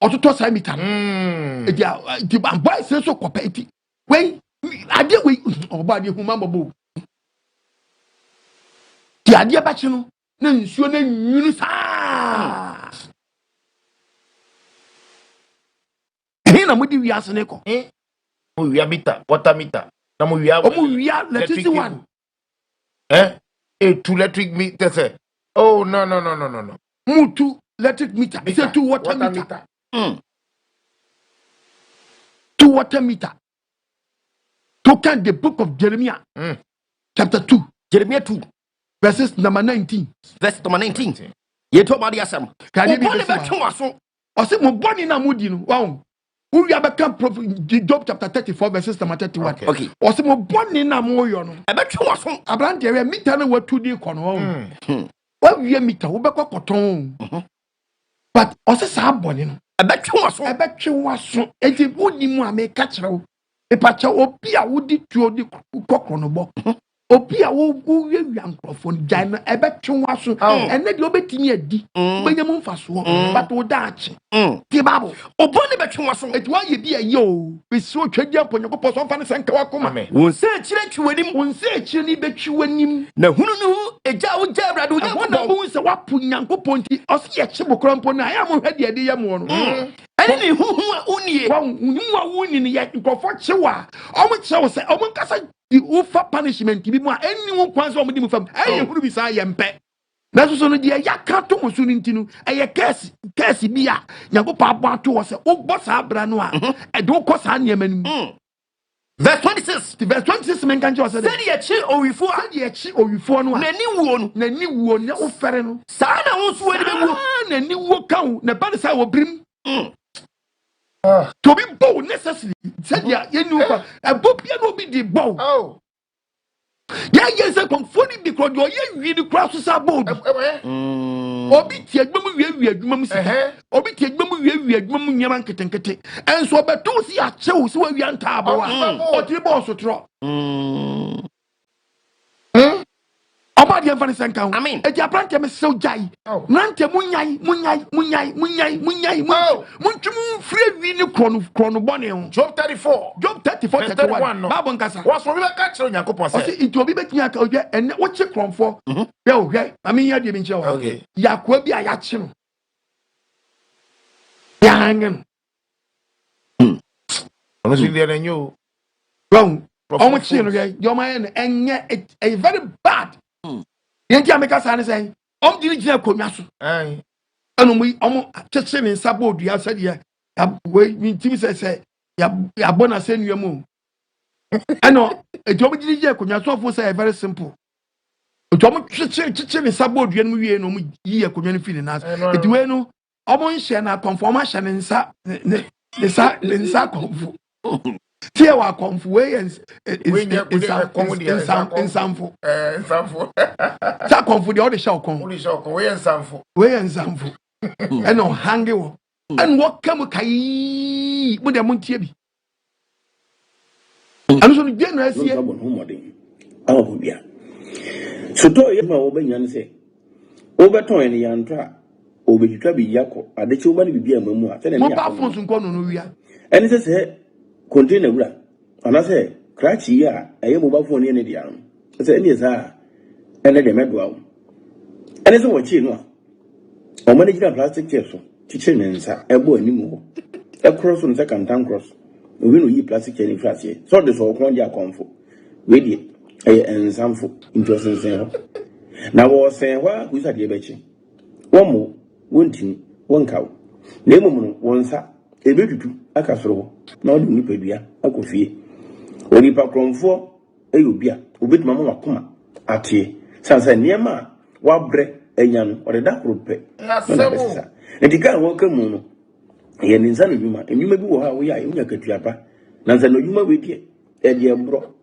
[SPEAKER 1] ototo sa mita no eti boy say so kopa eti we ade we oba de huma mabo ti ade ba chi no na nsuo na nyunu sa na mudi wiase ne ko
[SPEAKER 2] Mo wia meter, water meter. Na mo wia
[SPEAKER 1] electricity one
[SPEAKER 2] two electric meter say. Oh no.
[SPEAKER 1] mutu electric meter say two water meter. Two water meter. Look at the book of Jeremiah, chapter 2.
[SPEAKER 3] Jeremiah 2,
[SPEAKER 1] verses number 19.
[SPEAKER 3] verse number 19. Ye to body asam.
[SPEAKER 1] Can you be the I say mo boni na mudi no. Wow. We have become Job chapter 34 verses number 31.
[SPEAKER 3] Okay.
[SPEAKER 1] I say mo boni na mo yo no.
[SPEAKER 3] E be twa so.
[SPEAKER 1] Abrante we meter na watu di ko no. Wa wie meter wo be koton. But I say sa boni no.
[SPEAKER 3] E be twa so.
[SPEAKER 1] E be twa so. Enti woni mu a me ka kire wo. E pa cha obi a wodi tuo di kokro no bo. Obi a wo wie nkrofo gyan na e be twa so. Ene de obetimi adi. Benyam mfaso. But wo daachi. Ti babo.
[SPEAKER 3] Oboni be twa so.
[SPEAKER 1] Eti wa ye bi ayo. Be so twadi amponyoko so mfa ne senka wakoma.
[SPEAKER 3] Won se chire twanim.
[SPEAKER 1] Won se chire ni betwi wanim.
[SPEAKER 3] Na hunu no eja wo ja brado wo
[SPEAKER 1] Won na bo se wapo nyankopon ti osi ye che bokrampo na ya mo hwade ade ye mo no.
[SPEAKER 3] Ene ni huhu a unie.
[SPEAKER 1] Wa unum wa wuni ni ye nkofo chewa. Omo chewo se omo nkasa di ufa punishment bi mu a eni wo kwanso omo di mu fam. Aye huru bi sa ye mpe. Na so no de ya ka to mo so ni ntinu eye case bi a nyankopon abo ato wo se wo bo sa abra no a e do ko sa niam anim.
[SPEAKER 3] Verse 26.
[SPEAKER 1] Verse 26 men kan jo se de.
[SPEAKER 3] Said ye chi owifo a.
[SPEAKER 1] Said ye chi owifo no a.
[SPEAKER 3] Nani wuo no.
[SPEAKER 1] Nani wuo ne wo fere no.
[SPEAKER 3] Sa na wo so edi be wuo.
[SPEAKER 1] Nani wuo kan na ba sa wo brim. To be bold necessary. Said ya you kwa e bo bia no be di bold. Ya say konfoni bi kro do ye wi di kra so sa bold. Obi ti agbemu wi adwuma mu sika. Obi ti agbemu wi adwuma mu nyama nketenkete. Enso obeto si a chew si wa wi anta abawa. O ti bo so tro. Omadi enfani senka.
[SPEAKER 3] Amen.
[SPEAKER 1] E ti aprante me so jai. Nante munyai. Muntwum free wi ni krono bone ho.
[SPEAKER 2] Job 34.
[SPEAKER 1] Job 34 31. Bible nkasa.
[SPEAKER 2] Was we be ka kire Nyankopon say.
[SPEAKER 1] Osi itu obi betimi aka oje ene wo che kronfo. Be o hwe. Ami ya de bi nche o.
[SPEAKER 2] Okay.
[SPEAKER 1] Yakwa bi a ya che no. Yangen.
[SPEAKER 2] Ono si dia na nyo.
[SPEAKER 1] Wrong. Omo che no hwe. Yo man enye a very bad. Yenti ameka sa ne say. Om diri gina konwa so. Anu mu omo cheche ne nsa bo odua sa dia. Ya we ntimi se ya bona se nua mu. Ano ejo diri gina konwa so for say very simple. Omo cheche ne nsa bo odua no wie no mu yi konwa no fili na. Eti we no omo nhye na conform ahye ne nsa ne nsa konfu. Tie wa konfu we nsamfo. Sa konfu de o de show kon.
[SPEAKER 2] We nsamfo.
[SPEAKER 1] We nsamfo. Eno hange wo. En wo kam kai mo de montie bi. Anu so de no asie.
[SPEAKER 4] Awo bia. So to ye ma wo benya ne se. Wo beton ene yantra. Obejitwa bi yakọ adechi wo ba ne bibia mamu a.
[SPEAKER 1] Mo pa fon so nko no wia.
[SPEAKER 4] Ene se container wura. Ana se krachi ya eye mobile phone ne dia no. Se ene za ene de medo awo. Ene se wo chi no a. O ma ne gina plastic chair so. Chiche ne nsa ebo animu ho. E cross no se kantan cross. Obi no yi plastic chair ni frasie. So de so okron dia konfo. We die eye ensamfo interesting sen ho. Na wo sen wa ku sa de bechi. Wo mo wontin wonkaw. Na emum no wonsa ebetutu aka soro na odi ni pedua akofie. Oni pa kromfo eyobia obetuma mo wakoma atie. Sansa niema wa bre enyano or the dark road pay. And the guy welcome mono. Yen in San Yuma, and you may go how we are in your Katiapa. Nanzano Yuma with you, Eddie Ambro.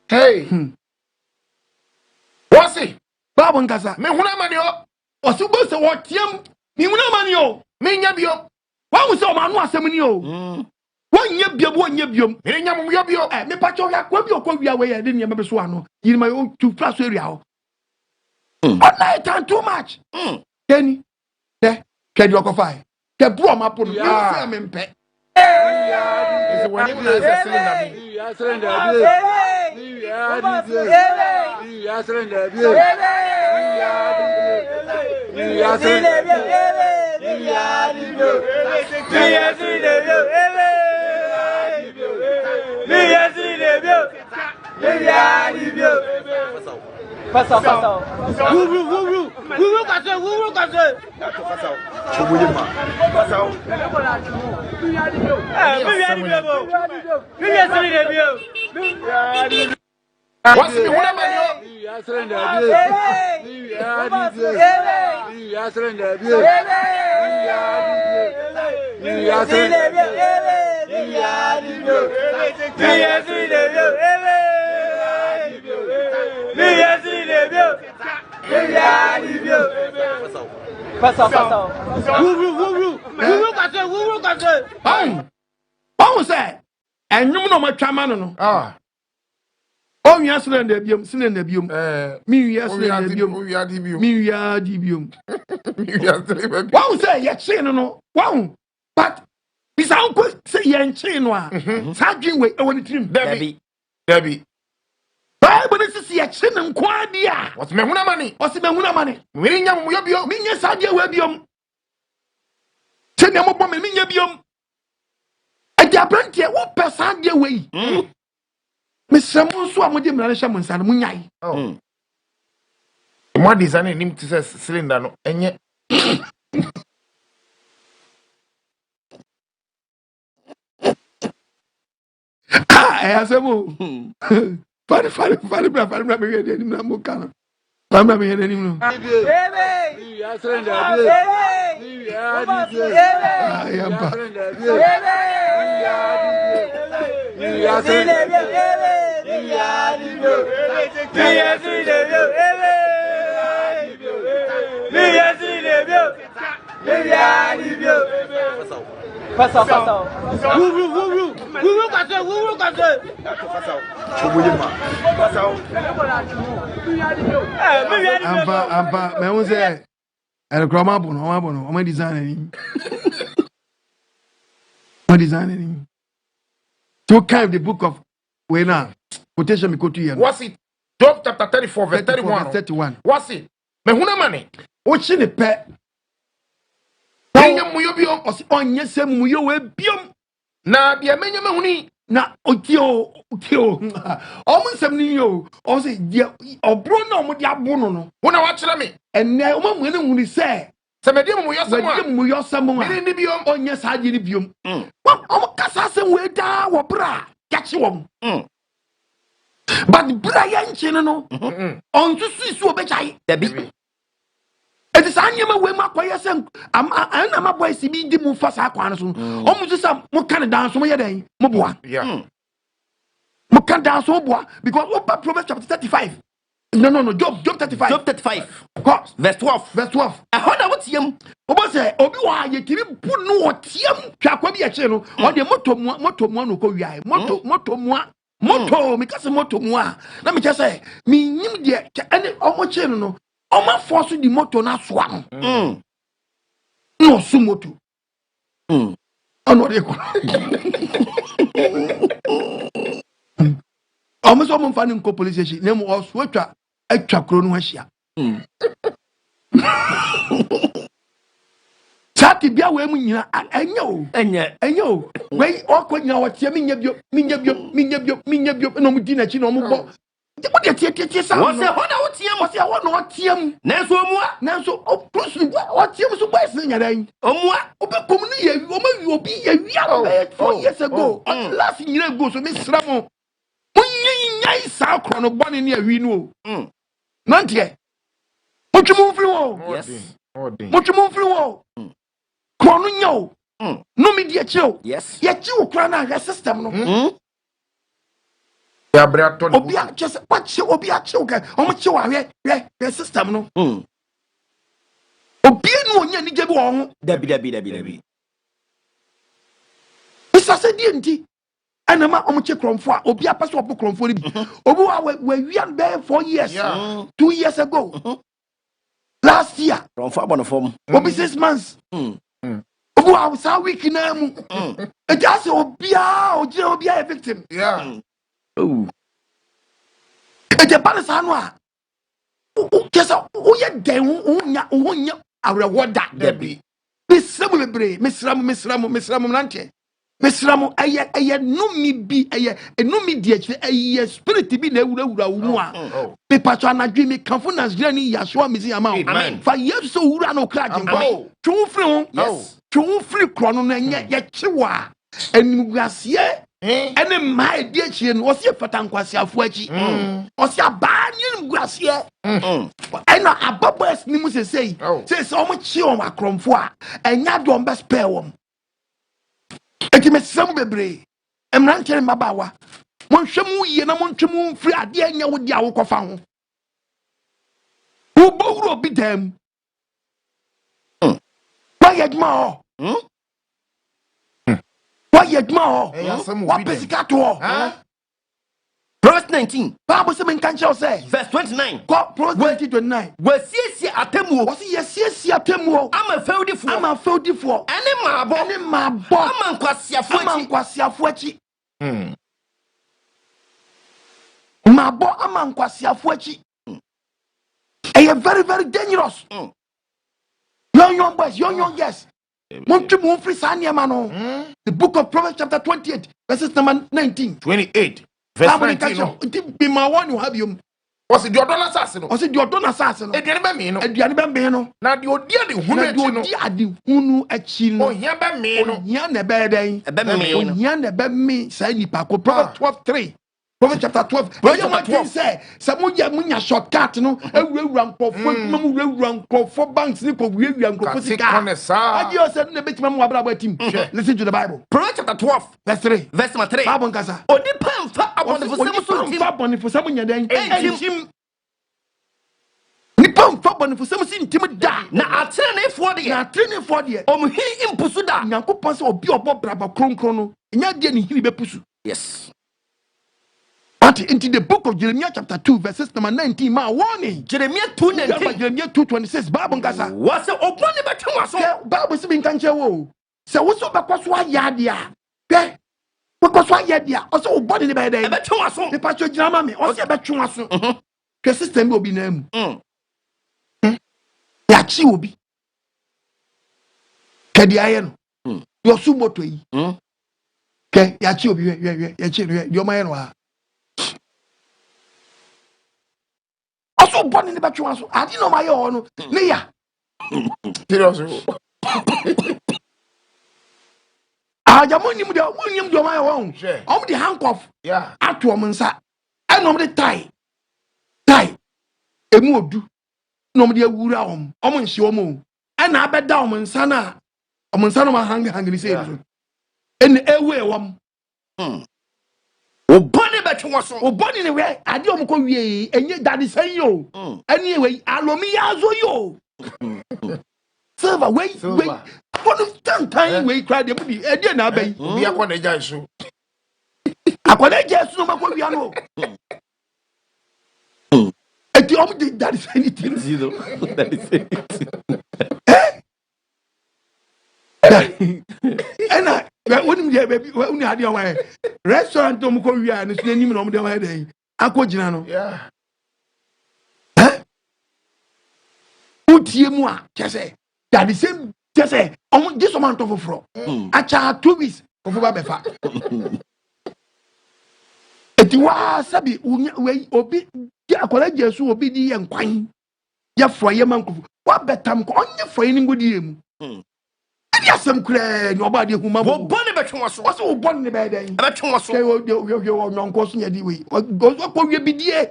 [SPEAKER 2] Hey. What's it?
[SPEAKER 1] Babu Nkasa.
[SPEAKER 2] Me huna mani o.
[SPEAKER 1] Osubo se wotiam. Me huna mani o.
[SPEAKER 2] Me nya bio.
[SPEAKER 1] Wa wo se o ma no asem ni o. Wanya biom wanya biom.
[SPEAKER 2] Me nya mo bio.
[SPEAKER 1] Me pacho ya kwa bi okwa wia we ya de niam be so ano. Yirima o tu flash area o. But night and too much. Kenny. De. Kedi okofai. Ke bro ma po no. Me say me mpe.
[SPEAKER 2] Is when you say cylinder. What's me huna mani o.
[SPEAKER 1] Say, and you know my chairman no. Oh, yes, cylinder biom, cylinder biom. Me, yes, cylinder biom. Me, ya dibium. Wow, say, yes, no. Wow, but this uncle say, yan chain one. Sajin way, I want to trim.
[SPEAKER 2] Debbie.
[SPEAKER 1] Bible is a chin and quadia.
[SPEAKER 2] What's me huna mani?
[SPEAKER 1] What's the huna money?
[SPEAKER 2] Me nya mo bio.
[SPEAKER 1] Me, yes, I dear webium. Tell them about me, biom. And the apprentice, what person dear way? Mr. Monso, I'm with him, and Shaman San Munyai.
[SPEAKER 2] What design him to say cylinder no? Enye.
[SPEAKER 1] I say mo. Fari me hear ni na mo kana. Fari me hear ni no. Ampa, me won say el kroma bono, o ma design ni. What design ni? To kind the book of we now quotation me quote here.
[SPEAKER 2] What's it? Job chapter 34 verse 31. What's it? Me huna mani.
[SPEAKER 1] O chi ne pe.
[SPEAKER 2] Enya muyo biom.
[SPEAKER 1] O si onye se muyo we biom.
[SPEAKER 2] Na bia menya me huni.
[SPEAKER 1] Na otio. O mo nsem ni yo. O se dia obro na o mo dia bono no.
[SPEAKER 2] Wona wa kire me.
[SPEAKER 1] Enne o ma mu ne huni se.
[SPEAKER 2] Se me di mu yo semo.
[SPEAKER 1] Me di mu yo semo a.
[SPEAKER 2] Ni biom.
[SPEAKER 1] Onye sa agi ni biom. O mo kasa se we da wo bra. Yachi wom. But bra ya nche no. On susu obechai.
[SPEAKER 3] Dabi.
[SPEAKER 1] It is anyama we makoye sem am na boy si bi di mu fa sa kwa no so. O mu sisa mo kan dance mo yeden mo boa.
[SPEAKER 2] Yeah.
[SPEAKER 1] Mo kan dance mo boa because what Proverbs chapter 35. No, Job 35.
[SPEAKER 3] Job 35.
[SPEAKER 1] Verse 12.
[SPEAKER 3] Ahoda wotiam.
[SPEAKER 1] Obo say obi wa ye tiri bu no wotiam twakwa bi a che no. O de moto mu no ko wiai. Moto me kase moto mu a. Na me che say me nyim de ene omo che no. Oma force di moto na soa no. No su moto. Ono de ko. Omo so mo fa ni nko police station. Na mo oso atwa kro no ahia. Chati bia we mu nyina enye o. We okwa nyina wotie minya bio no mu di na chi no mo bo what the tia sound.
[SPEAKER 3] What's the honor?
[SPEAKER 1] What's your one or tiam? Nanso, oh, plus, what tiam so why sing again? Obekomuni, you be a year 4 years ago. Last year ago, so Miss Ramo. Munyi sa krono bone ne awi no. Nantie. Motwemu firi wo.
[SPEAKER 3] Yes.
[SPEAKER 1] Motwemu firi wo. Krono nyawo. No me die chew.
[SPEAKER 3] Yes.
[SPEAKER 1] Ye chew kra na hwe system no.
[SPEAKER 2] Ya bra to
[SPEAKER 1] Obi a just what chew obi a chew ka. Omo chew hwe system no. Obi no onya ni je bi wo ho.
[SPEAKER 3] Dabi.
[SPEAKER 1] Isa se die nti. Ana ma omo che kromfo a obi a paso opo kromfo ni bi. Obi wa wian be 4 years. 2 years ago. Last year.
[SPEAKER 3] Kromfo abonofom.
[SPEAKER 1] Obi 6 months. Obi wa sa week na mu. E just obi a victim.
[SPEAKER 2] Yeah.
[SPEAKER 3] Oh.
[SPEAKER 1] E je bana sa no a. O kesa o ye den o nya arewoda.
[SPEAKER 2] Debi.
[SPEAKER 1] Mesramu bebre, mesramu nante. Mesramu eye numi bi eye enumi di eche eye spirit bi na ewura mu a. Me patcho anadwe me kanfo Nigeria ni yaso amezi ama o. Fa yesu so wura na okra jinkwa. Twu firi ho.
[SPEAKER 3] Yes.
[SPEAKER 1] Twu firi krono na nye ye kyewa. Enimguasie ene ma edi eche no osie fatankwase afo achi. Osie ba ni enimguasie. Ena ababas ni mu sesei. Say omo chi on akromfo a enya do on be spare wom. Eti mesem bebre. Emran kere mabawa. Monhwemu ye na montwemu mfiri ade anya wo dia wo kofa ho. Wo bowro bi dem. Wa yedma ho. Wa yedma ho. Wa pesikato ho.
[SPEAKER 3] Verse 19.
[SPEAKER 1] Bible say men kan tell say.
[SPEAKER 3] Verse 29.
[SPEAKER 1] God Proverbs 29.
[SPEAKER 3] Wasiesie atemu.
[SPEAKER 1] Wasi yesiesie atemu.
[SPEAKER 3] Ama feudifo. Ene mabo. Ama
[SPEAKER 1] nkwasiafo achi. Mabo ama nkwasiafo achi. Very very dangerous. Young boys, young girls. Montwemu free saniema no. The book of Proverbs chapter 28 verses number 19.
[SPEAKER 2] 28 verse 19.
[SPEAKER 1] Be my one you have you.
[SPEAKER 2] Was it your dollar assassin?
[SPEAKER 1] Was it your don assassin?
[SPEAKER 2] Ediane be me no. Na de odi ade hunu achi no.
[SPEAKER 1] Odi ade hunu achi no.
[SPEAKER 2] Ohia be me no.
[SPEAKER 1] Ohia na be den. Ohia na be me say nipa ko Proverbs 12:3. Proverbs chapter 12. But you want to say munya shortcut no. Ewura nkofo mamu ewura nkofo banks ni ko ewura nkofo sika. Adio say na betima mu abrabo atim. Listen to the Bible.
[SPEAKER 3] Proverbs chapter 12
[SPEAKER 1] verse 3.
[SPEAKER 3] Verse 3.
[SPEAKER 1] Bible nkasa.
[SPEAKER 3] Odi pamfa abonefo semu so tim.
[SPEAKER 1] Abonefo semu nya den. Entim. Nipa mfa bonefo semu si ntim da.
[SPEAKER 3] Na atrenefo de. Omhiri impusu da.
[SPEAKER 1] Nyankopon se obi obo braba kronkron no. Nya de ni hiri bepusu.
[SPEAKER 3] Yes.
[SPEAKER 1] But into the book of Jeremiah chapter 2 verses number 19 ma warning.
[SPEAKER 3] Jeremiah 2:19.
[SPEAKER 1] Jeremiah 2:26 Bible nkasa.
[SPEAKER 3] Was obone betwa so.
[SPEAKER 1] Bible se bin kanche wo. Se wo so bekoso ayade a. Hwe. Bekoso ayade a. O se obone ne be dey.
[SPEAKER 3] Betwa so.
[SPEAKER 1] Me patcho jinama me. O se betwa so. Ke system bi obi na mu. Ya chi obi. Ke dia ye no. Yo su moto yi. Ke ya chi obi ya chi yo ma ye no ha. Also born in the bedroom. I didn't know my own. Nia. Agyemang do my own. I'm the handcuff.
[SPEAKER 2] Yeah.
[SPEAKER 1] At womansa. And I'm the tie. Emu odu. No me wura om. Omo nsi omo. And I bet down on sana. Omo ma hang say. And ewe wam.
[SPEAKER 3] Obone betwa so.
[SPEAKER 1] Obone ne we ade omko wie enye dade san yo. Anyway, alomi yazo yo. Silver wait. For the time we cried the body. E dey na abai.
[SPEAKER 2] Obi akona gya isu.
[SPEAKER 1] Akona gya isu no makwa wi ano. Eti om dey dade san anything.
[SPEAKER 3] Zero. That is it.
[SPEAKER 1] Ena wonim dey baby uni ade o wa restaurant to mko wi an so anim no mo dey wa dey akogina no.
[SPEAKER 2] Yeah.
[SPEAKER 1] Utie mu a kese dade same kese om this man to foforo acha 2 weeks ofo ba befa Iti wa sabi we obi akola Jesu obi di ye nkwan. Ya fro ye mankofu. Wa betam ko onye fro ye ngodi emu. Adi asem kure ni oba de huma
[SPEAKER 3] wo bone betwe waso
[SPEAKER 1] wo so bone be den.
[SPEAKER 3] betwe waso
[SPEAKER 1] Ke wo nyonko so nyadi we. Go ko we bidie.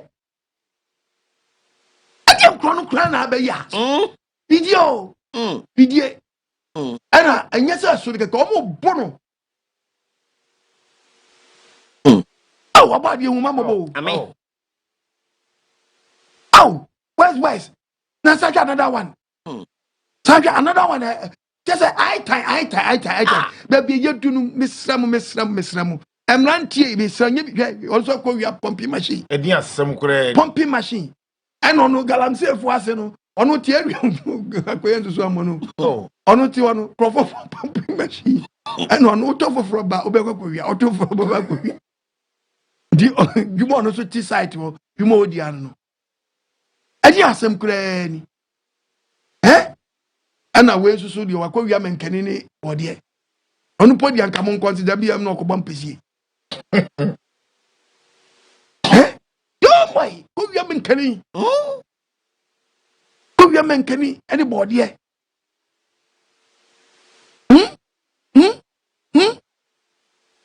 [SPEAKER 1] Adi nkro no kura na abeya. Video. Bidie. Ana anya sa so de ka omo bono. Oh, oba de huma mo.
[SPEAKER 3] Amen.
[SPEAKER 1] Oh, where's? Now such another one. Such another one. Just say I tie. Baby, you do misram. Emrantie misram. Also call your pumping machine.
[SPEAKER 2] Edi asem kure.
[SPEAKER 1] Pumping machine. And on galamsey for us, no. Ono tie akoyen so amono.
[SPEAKER 2] Oh.
[SPEAKER 1] Ono tie ono crop pumping machine. And on auto for ba obekwa kwia auto for ba kwia. Di you want to see site wo. You mo di ano. Adi asem kure ni. Ana we susu de wakwa menkani ni ode onu podi anka mon consider bi am no ko bampesi yo boy ko wia menkani any body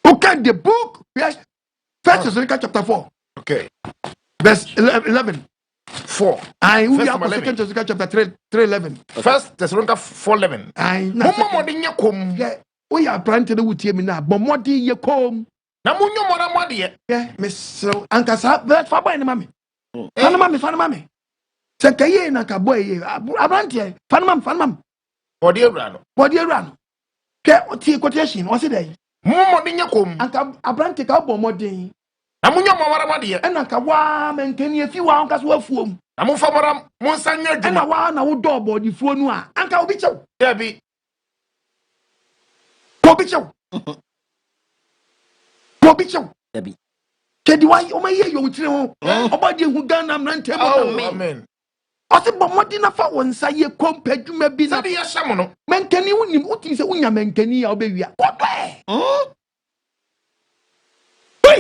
[SPEAKER 1] okay the book yes First Thessalonians chapter 4
[SPEAKER 2] Okay.
[SPEAKER 1] verse 11
[SPEAKER 2] 4.
[SPEAKER 1] I we
[SPEAKER 2] First
[SPEAKER 1] are Second Thessalonians chapter 3:11
[SPEAKER 2] First Thessalonians 4:11.
[SPEAKER 1] I
[SPEAKER 2] Mama mode nyakom.
[SPEAKER 1] yeah we are planted wutie mi na bo modi ye kom
[SPEAKER 2] Na munyo mora mode.
[SPEAKER 1] yeah miss anka sa but fa boy ni mami fa mami se kaye na ka boy ye abrantie fa mami
[SPEAKER 2] Ode ewra no.
[SPEAKER 1] body run ke tie quotation o se dey
[SPEAKER 2] Mama mode nyakom.
[SPEAKER 1] anka abrantie ka bo modin
[SPEAKER 2] Na munyo mora mode.
[SPEAKER 1] e na ka wa menkani afi wa anka so afuom
[SPEAKER 2] Na mo fa mora mo nsanya
[SPEAKER 1] e na
[SPEAKER 2] adwuma.
[SPEAKER 1] wa na wo do body fuo nu a anka obi chew
[SPEAKER 2] Dabi.
[SPEAKER 3] Dabi.
[SPEAKER 1] ke di wa o ma ye yo tire ho obadi hu Ghana mrante mo
[SPEAKER 2] Amen.
[SPEAKER 1] o se bo modin na fa won sa ye kompadwuma bi na
[SPEAKER 2] Sadi ya shamo no.
[SPEAKER 1] menkani unim uti se unya menkani ya obewia obe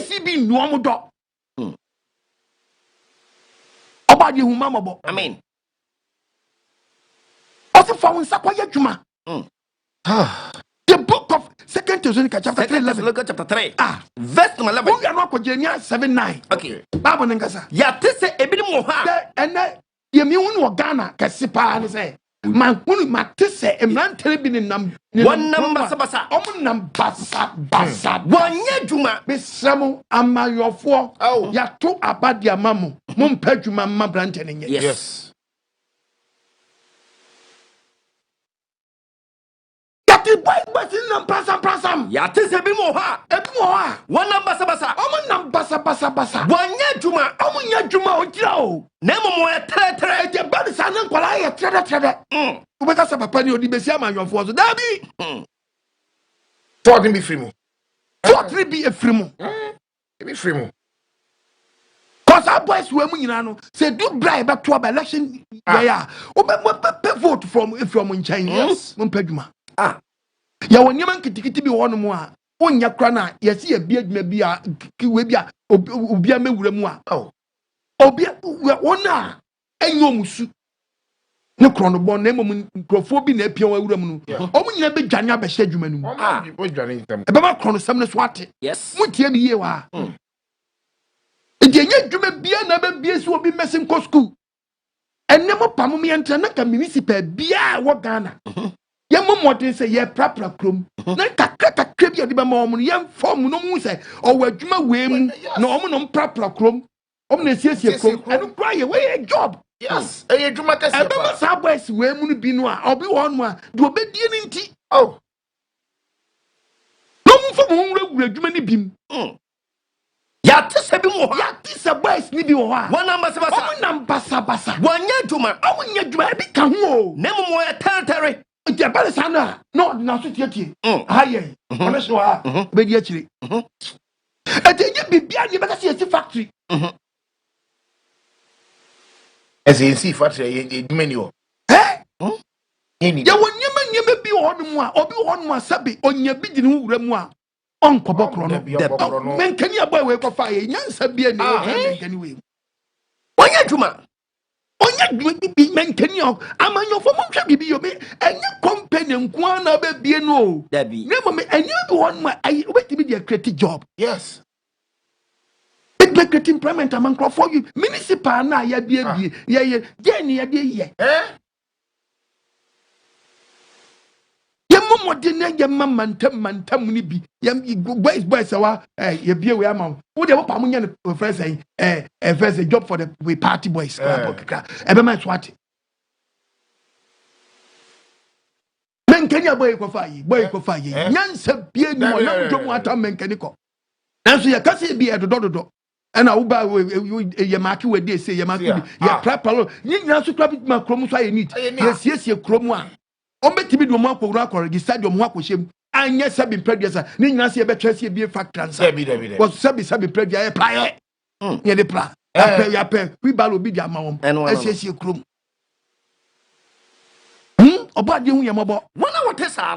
[SPEAKER 1] si bi nu omo do obadi hu mamabo
[SPEAKER 3] Amen.
[SPEAKER 1] o se fa won sa kwa ye dwuma the book of Second Thessalonians chapter 3:11
[SPEAKER 3] chapter 3
[SPEAKER 1] verse
[SPEAKER 3] number 11
[SPEAKER 1] we are not Jeremiah 7:9
[SPEAKER 3] okay
[SPEAKER 1] Bible ngasa
[SPEAKER 3] ya tese ebinim wo ha
[SPEAKER 1] ene ye mi hu no Ghana kase pa ne se man hunu matese emrantere bi ne nam
[SPEAKER 3] One basa
[SPEAKER 1] nam basa
[SPEAKER 3] wonye dwuma
[SPEAKER 1] besramo amayofo
[SPEAKER 2] Oh.
[SPEAKER 1] ya to abadia mamu mo mpa dwuma ma brante ne nye
[SPEAKER 2] Yes.
[SPEAKER 1] yati boy basi nam prasam
[SPEAKER 3] ya tese ebinim wo ha
[SPEAKER 1] ebi wo ha
[SPEAKER 3] one basa
[SPEAKER 1] omo nam basa
[SPEAKER 3] wonye dwuma
[SPEAKER 1] omo nya dwuma ogira o
[SPEAKER 3] na momo ya tere
[SPEAKER 1] eje bani sa na nkwala ye trede ubeka sa papa ni odi besi amayofo so dabi
[SPEAKER 2] Thought be free mu.
[SPEAKER 1] for three be efrimu
[SPEAKER 2] Be free mu.
[SPEAKER 1] cause our boys we mu nyina no say do bribe back to our election yeah we vote from nchen yes mo padwuma ya wonyema nkitikiti bi wono mu a onya kra na yesi ya bi adwuma bi a we bi a obi a mewura mu a obi wona enyo musu ne krono bon na emom nkrofo bi na apia wawura mu no omu nyina be dwane abehye adwuma nu mu
[SPEAKER 2] We dwane ntam.
[SPEAKER 1] e be ma krono sam ne so ate
[SPEAKER 3] yes
[SPEAKER 1] mutie bi ye wa enya adwuma bia na be bia si obi mesin ko school enemo pamom ye ntra na ka municipal bia wo Ghana ye momodin se ye prapra krom na kakra bia de be ma omo ye form no mu se o wadwuma we mu na omo no prapra krom omo na siesie krom enu kwa ye we job
[SPEAKER 2] Yes. Eye dwuma kase
[SPEAKER 1] ebe ma sa boys we mu no bi no a obi won mu a de obedie ni nti
[SPEAKER 2] Oh.
[SPEAKER 1] no mu fo mu nwura adwuma ni bim
[SPEAKER 3] ya tese bi mo ha
[SPEAKER 1] ya tisa boys ni bi wo ha
[SPEAKER 3] one basa
[SPEAKER 1] omo nam basa
[SPEAKER 3] wonye dwuma
[SPEAKER 1] omo nya dwuma bi ka ho
[SPEAKER 3] na momo ya tere
[SPEAKER 1] nti bale sa na no na so tie aye ona so ha be di akire etenye bibia ni be ka se factory
[SPEAKER 2] SNC factory ye dwuma ni o. Ni.
[SPEAKER 1] ya wonyema bi wo no mu a obi wo no mu a sabe onya bi di ne wura mu a onko bokro no menkani aboy we ko fa ye nyansa bia ne o menkani we
[SPEAKER 3] onya dwuma
[SPEAKER 1] bi menkani o amanyo fo mo hwa bibi yo me enye company nko na ba bie no
[SPEAKER 3] dabi
[SPEAKER 1] na mo me enye bi won ma obetimi dia create job
[SPEAKER 2] yes
[SPEAKER 1] be create employment among for you municipal na ya bie ye then ye de mode na ye mantam ni bi boys wa ye bie we ama wo de wo pa mo nya no first first job for the party boys club e be man swat menkani boy ko fa yi nyansa bie ni mo na dwo mo ata menkani ko nanso ye kase bi e dodo and I uba ye maki we dey say ye maki ye prapalo ni nyina so krap ma krom so aye need ye siesie krom a o betimi do mo akowura akor register do mo akoshem anya sabi producer ni nyina se ye betwa se bi factory ansa was sabi producer ye praye ye de pra ya pe we balo bi dia ma won siesie krom obade hu ye mobo
[SPEAKER 3] wona wotesa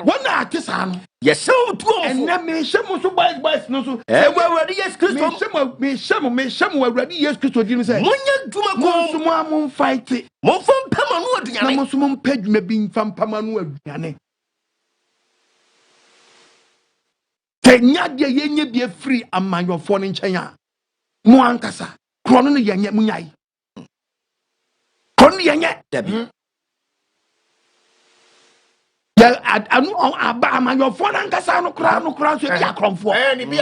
[SPEAKER 1] no
[SPEAKER 3] yes so to
[SPEAKER 1] and na me shemu so boys no so
[SPEAKER 3] e wa wadi yes Christo
[SPEAKER 1] me shemu awradi yes Christo di no say
[SPEAKER 3] munya dwuma ko
[SPEAKER 1] so mo am fight
[SPEAKER 3] mo fam pama no aduane
[SPEAKER 1] na mo so mo padwuma bi mfam pama no aduane tenya de yenye bi free amanyofo no nchen a mo ankasa krono no yenye munyai krono yenye
[SPEAKER 3] dabi
[SPEAKER 1] ya anu aba amanyofo no ankasa no kra so bi akromfo
[SPEAKER 2] ni bi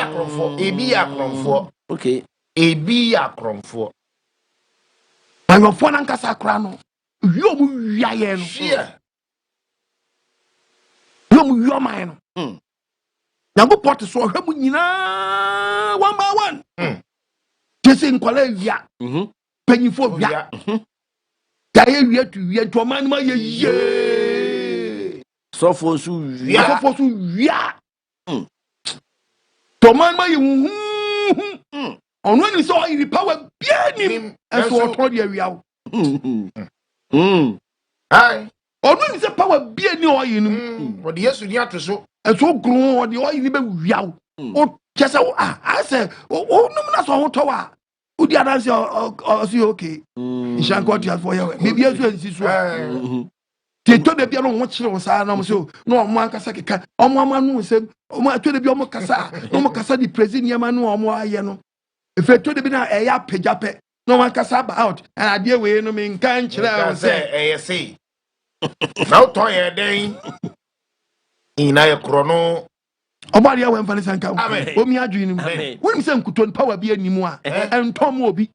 [SPEAKER 2] akromfo
[SPEAKER 3] okay
[SPEAKER 2] ebi akromfo
[SPEAKER 1] amanyofo no ankasa kra no yo mu wiaye no yo mu yo man no Nago pot so hwemu nyina one by one. Jese nkwala wia. Panyifo wia. Daye wia tu wia to man ma ye.
[SPEAKER 3] Sofo su
[SPEAKER 1] wia. To man ma ye Onu ni so yi power bia nim. Eso oto de wia.
[SPEAKER 2] Hi.
[SPEAKER 1] Onu ni se power bia ni o yi nim.
[SPEAKER 2] Wo de Yesu ni atoso.
[SPEAKER 1] Eso gro o de o yi ni be wia. O kese I say o num na so ho to wa udi adanse o si okay ishanko ti afo ye bibi esu ensi so ti to de bia no ho kire wo sa na mo so no mo ankasa keka o mo amanu se o mo to de bia o mo kasa no mo kasa di president ma no o mo aye no efe to de bi na e ya pejape no mo ankasa ba out and ade we no me nkan kire o se
[SPEAKER 2] e say now to ye den ina ye krono
[SPEAKER 1] obari ya wemfa sanka omi adwini mu woni se nkuto power bi animu a entom obi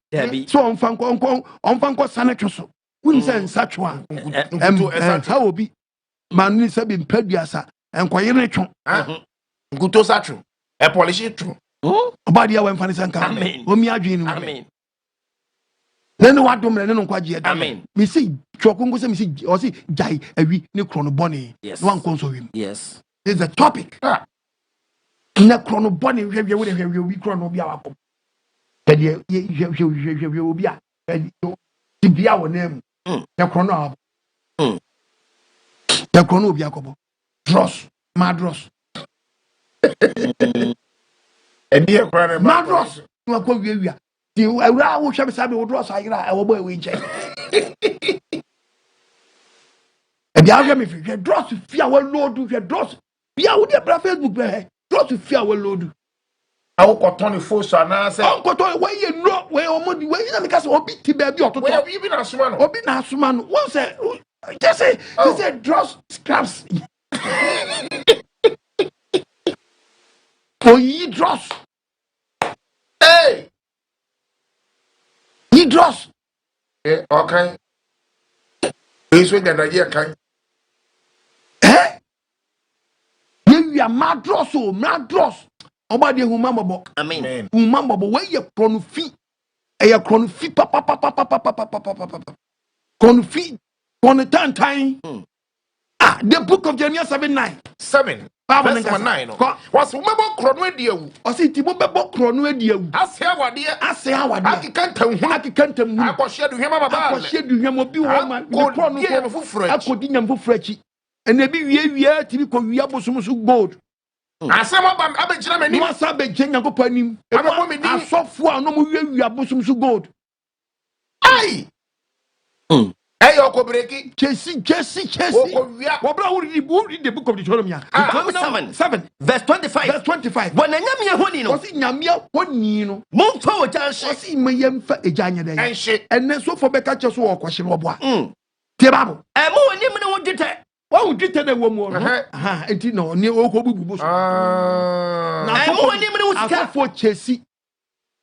[SPEAKER 1] so onfanko sanetwo so woni se nsatwo a nkuto esatwo obi manu se bi mpaduasa enkoyere two
[SPEAKER 2] nkuto satwo e polish two
[SPEAKER 1] obari ya wemfa sanka omi adwini mu nene wadom ne no kwaje
[SPEAKER 3] amen
[SPEAKER 1] mi si twokongo se mi si o si Gyae Awi ne krono bone no ankonso wim
[SPEAKER 3] yes
[SPEAKER 1] is the topic na krono bone hwehwe wo de hwehwe wi krono bia wakom de hwehwe obi a di bia wo na mu na krono a na krono obi akobo dross madros
[SPEAKER 2] edi e krono
[SPEAKER 1] madros no akọ wiawia di awura wo hwe sabe wo dross ayira e wo boy we nche e bia hwe me hwe dross fia wo load hwe dross bia wo de bra Facebook be dross fia wo load
[SPEAKER 2] awo koton fo so na se
[SPEAKER 1] koton we ye no we omodi we na me ka se obi ti ba bi ototo
[SPEAKER 2] we bi na asuma no
[SPEAKER 1] obi na asuma no won say they say dross scraps for you dross
[SPEAKER 2] hey
[SPEAKER 1] you dross
[SPEAKER 2] okay eso nyanda ye kan
[SPEAKER 1] you madros obade huma bobo
[SPEAKER 3] amen
[SPEAKER 1] huma bobo we ye kronofi e kronofi papa kronofi tantan the book of Jeremiah 7:9
[SPEAKER 2] verse 9 was umebo krono ediawu
[SPEAKER 1] o si ti mo bebo krono ediawu
[SPEAKER 2] ase awade
[SPEAKER 1] akikantam
[SPEAKER 2] akohye duhwema baba
[SPEAKER 1] akohye duhwema obi wo ma krono
[SPEAKER 2] fufuro
[SPEAKER 1] akodi nyam fufuro achi ene bi wie ti bi ko wie abosom so gold
[SPEAKER 2] Asema ba abegyina mani.
[SPEAKER 1] No asa begye Nyankopɔn anim. Asɔfo a no mo wi abosom so gold.
[SPEAKER 2] Ai. Hey, Okoh breki.
[SPEAKER 1] Chesi.
[SPEAKER 2] Okoh wia.
[SPEAKER 1] Wobra who read the book of Deuteronomy.
[SPEAKER 3] Deuteronomy 7 verse 25.
[SPEAKER 1] Verse 25.
[SPEAKER 3] When nyamia honi no.
[SPEAKER 1] Osi nyamia honi no.
[SPEAKER 3] Momfa wo janhye.
[SPEAKER 1] Osi mayemfa ejanya den.
[SPEAKER 2] Enhye.
[SPEAKER 1] Enne so for beka che so okohye no oboa. Tie babo.
[SPEAKER 3] Mo woni me no dwetɛ.
[SPEAKER 1] Wa wo dwetɛ na wo mu no. Enti no ne Okoh bubu so.
[SPEAKER 3] Na mo woni me no sika.
[SPEAKER 1] Asofo chesi.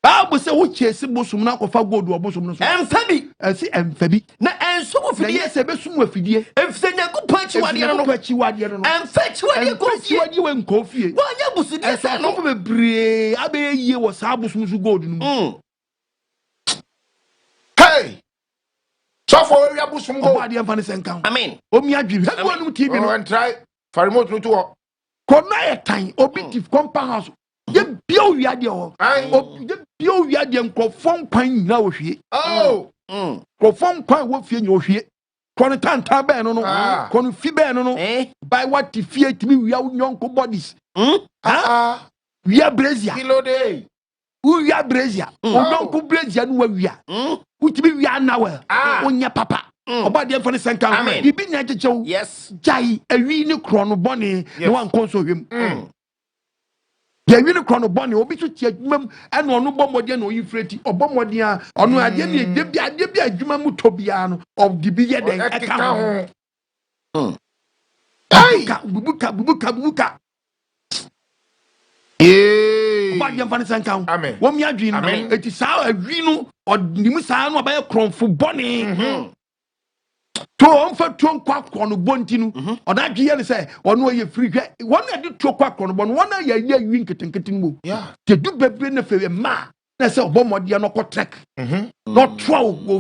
[SPEAKER 1] Bible say wo chesi bosum na kofa gold obosum no so.
[SPEAKER 3] Emfa bi.
[SPEAKER 1] Asi emfa bi.
[SPEAKER 3] Na enso wo fidie.
[SPEAKER 1] Na yese besum wo fidie.
[SPEAKER 3] Efse Nyankopɔn akyiwade no. Emfa akyiwade ko fie.
[SPEAKER 1] Akyiwade we nko fie.
[SPEAKER 3] Wo anya busudie sa no.
[SPEAKER 1] Asofo bebre abe yie wo sa bosum so gold no.
[SPEAKER 2] Hey. So for we abusum go.
[SPEAKER 1] Obade emfa ne senkan.
[SPEAKER 3] Amen.
[SPEAKER 1] Omi adwiri. Hebu anu TV no.
[SPEAKER 2] And try for remote no to.
[SPEAKER 1] Kona e tan obi tif compound house. Ye bio wiade ho. Ye bio wiade nkofon kwan nyina wo hwie.
[SPEAKER 2] Oh.
[SPEAKER 1] Nkofon kwan wo fie nyina wo hwie. Kono tanta be no no. Kono fi be no no. By what fie timi wia nyonko bodies. Wia brazier.
[SPEAKER 2] Kilo day.
[SPEAKER 1] Wia brazier. Nyonko brazier no wia. Utimi wia na we. Onya papa. Obade emfa ne senkan. Bibi nya chechew.
[SPEAKER 3] Yes.
[SPEAKER 1] Jai awi ne krono bone na wan konso hwem. Ya wi ne krono bone obi so tie adwumam ena ono bomode na oyi freti obomode a ono ade na ade bi adwuma mu tobia no of the bi ye den eka ho. Bubuka. Obade emfa ne senkan. Wo mi adwi no eti saa awi no onimu saa no obaye kronfo bone. To onfa to kwakọ no bonti no ona adwe ne say ono ye free hwe wona de to kwakọ no bon wona ya ya wi nketenkete no te du bebre na fewe ma na say obomode no ko trek no tro wo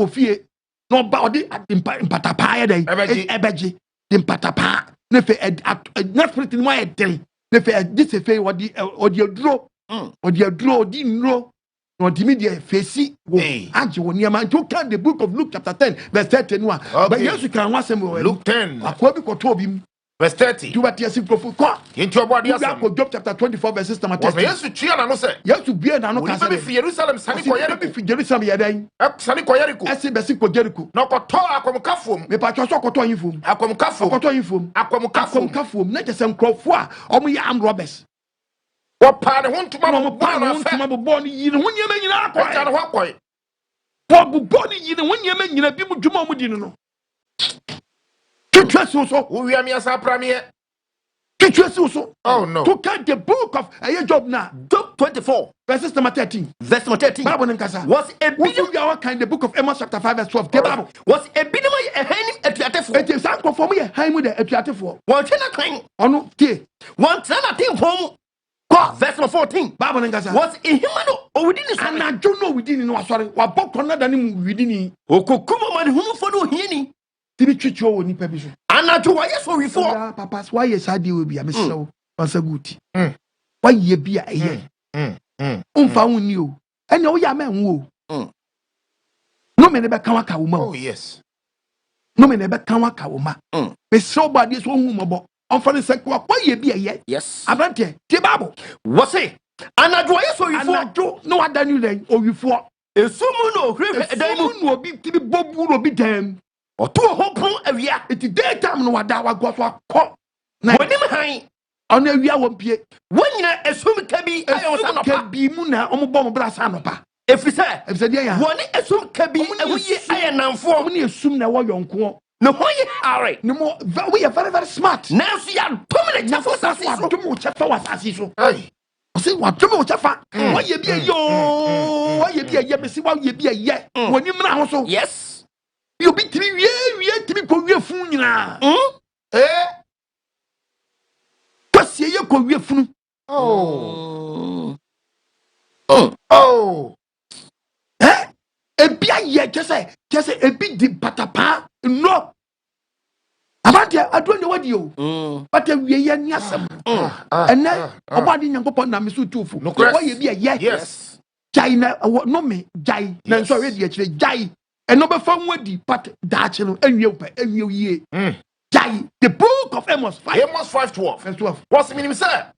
[SPEAKER 1] fie no ba ode impatapa ya dai ebeji de impatapa na fe na spirit no ya den na fe this fe ode aduro odi nro no media face wo age wo niam and you can the book of Luke chapter 10 verse 30 no but Jesus can wasem
[SPEAKER 2] Luke 10
[SPEAKER 1] akwa bi ko to bi
[SPEAKER 2] verse 30
[SPEAKER 1] do what yes profo ko
[SPEAKER 2] into obodi asem
[SPEAKER 1] Job chapter 24 verse number 30
[SPEAKER 2] Jesus tua na no say
[SPEAKER 1] yes bia na no ka say
[SPEAKER 2] be fi Jerusalem sani ko Jericho
[SPEAKER 1] fi Jerusalem ya dan
[SPEAKER 2] sani ko Jericho
[SPEAKER 1] ese be si ko Jericho
[SPEAKER 2] no ko to akomkafom
[SPEAKER 1] me pa cho so ko to yin fom akomkafom na je se nkrofo a omo ya am robbers
[SPEAKER 2] Wapa ne hontuma
[SPEAKER 1] mo boni yire ho nyema nyina akwa
[SPEAKER 2] ja ne ho akwa
[SPEAKER 1] wo boni yire ho nyema nyina bi mu dwuma mu di no twetwe so
[SPEAKER 2] wo wi amiasa pramie
[SPEAKER 1] twetwe so
[SPEAKER 2] oh no
[SPEAKER 1] to count the book of Job na
[SPEAKER 3] Job 24
[SPEAKER 1] verse number 13 Bible nkasa
[SPEAKER 3] was a
[SPEAKER 1] binom ya kind the book of Amos chapter 5 verse 12 the Bible
[SPEAKER 3] was a binom a hanim atuatefo
[SPEAKER 1] it is sanko for me han mu the atuatefo
[SPEAKER 3] won twe na kan
[SPEAKER 1] ono tie
[SPEAKER 3] won tena na tempom verse 14
[SPEAKER 1] Bible nkasa
[SPEAKER 3] was a humano owidini so
[SPEAKER 1] na jo no within no asori wa bokko na dani mu within
[SPEAKER 3] okokuma man humfo no hiani
[SPEAKER 1] tibi twitwo wo nipa bi so
[SPEAKER 3] anajo wa yeso wifo
[SPEAKER 1] papas why yes ade we bia mesew onsa guti why ye bia eye umfa woni o ene wo ya ma nwo no me ne be kan waka wo ma
[SPEAKER 2] oh yes
[SPEAKER 1] no me ne be kan waka wo ma mesew ba de so hu mobo onfa ne se kwa ye bia ye
[SPEAKER 3] yes
[SPEAKER 1] abrante ti Bible
[SPEAKER 3] wo say anajo wa yeso wifo
[SPEAKER 1] anajo no adani den owifo
[SPEAKER 3] esumu no hwehwe edan mu
[SPEAKER 1] no obi tibi bobu no obi dem
[SPEAKER 3] oto ho pon awia
[SPEAKER 1] iti daytime no wada wago so akọ na
[SPEAKER 3] wonim han
[SPEAKER 1] ona awia wo mpie
[SPEAKER 3] wonyina esum kabi ayo sa no pa
[SPEAKER 1] kabi mu na ombo mo bra sa no pa
[SPEAKER 3] efise
[SPEAKER 1] dia ya
[SPEAKER 3] woni esum kabi awuye ayenamfo
[SPEAKER 1] mo ne esum na wo yonko
[SPEAKER 3] no hoye are
[SPEAKER 1] no mo we are very very smart
[SPEAKER 3] nanso ya domine chafo sase so
[SPEAKER 1] domo chafa wasase so
[SPEAKER 2] hey
[SPEAKER 1] ose wa domo chafa wo ye bia yo wo ye bia ye mesi wo ye bia ye woni mna ho so
[SPEAKER 3] yes
[SPEAKER 1] you be three wie three ko wie fun nyina kwasie ye ko wie fun ebia ye kese ebi di patapa no abante adonde wadi o but wie ye ni asem ene obade Nyankopon na mesu tufu wo ye bia ye
[SPEAKER 2] yes
[SPEAKER 1] jai na no me jai na so we di akire jai eno be fa nwadi pat daache no enwie yie The book of Amos 5.
[SPEAKER 2] Amos 5:12.
[SPEAKER 1] Verse 12.
[SPEAKER 2] What's the meaning, sir?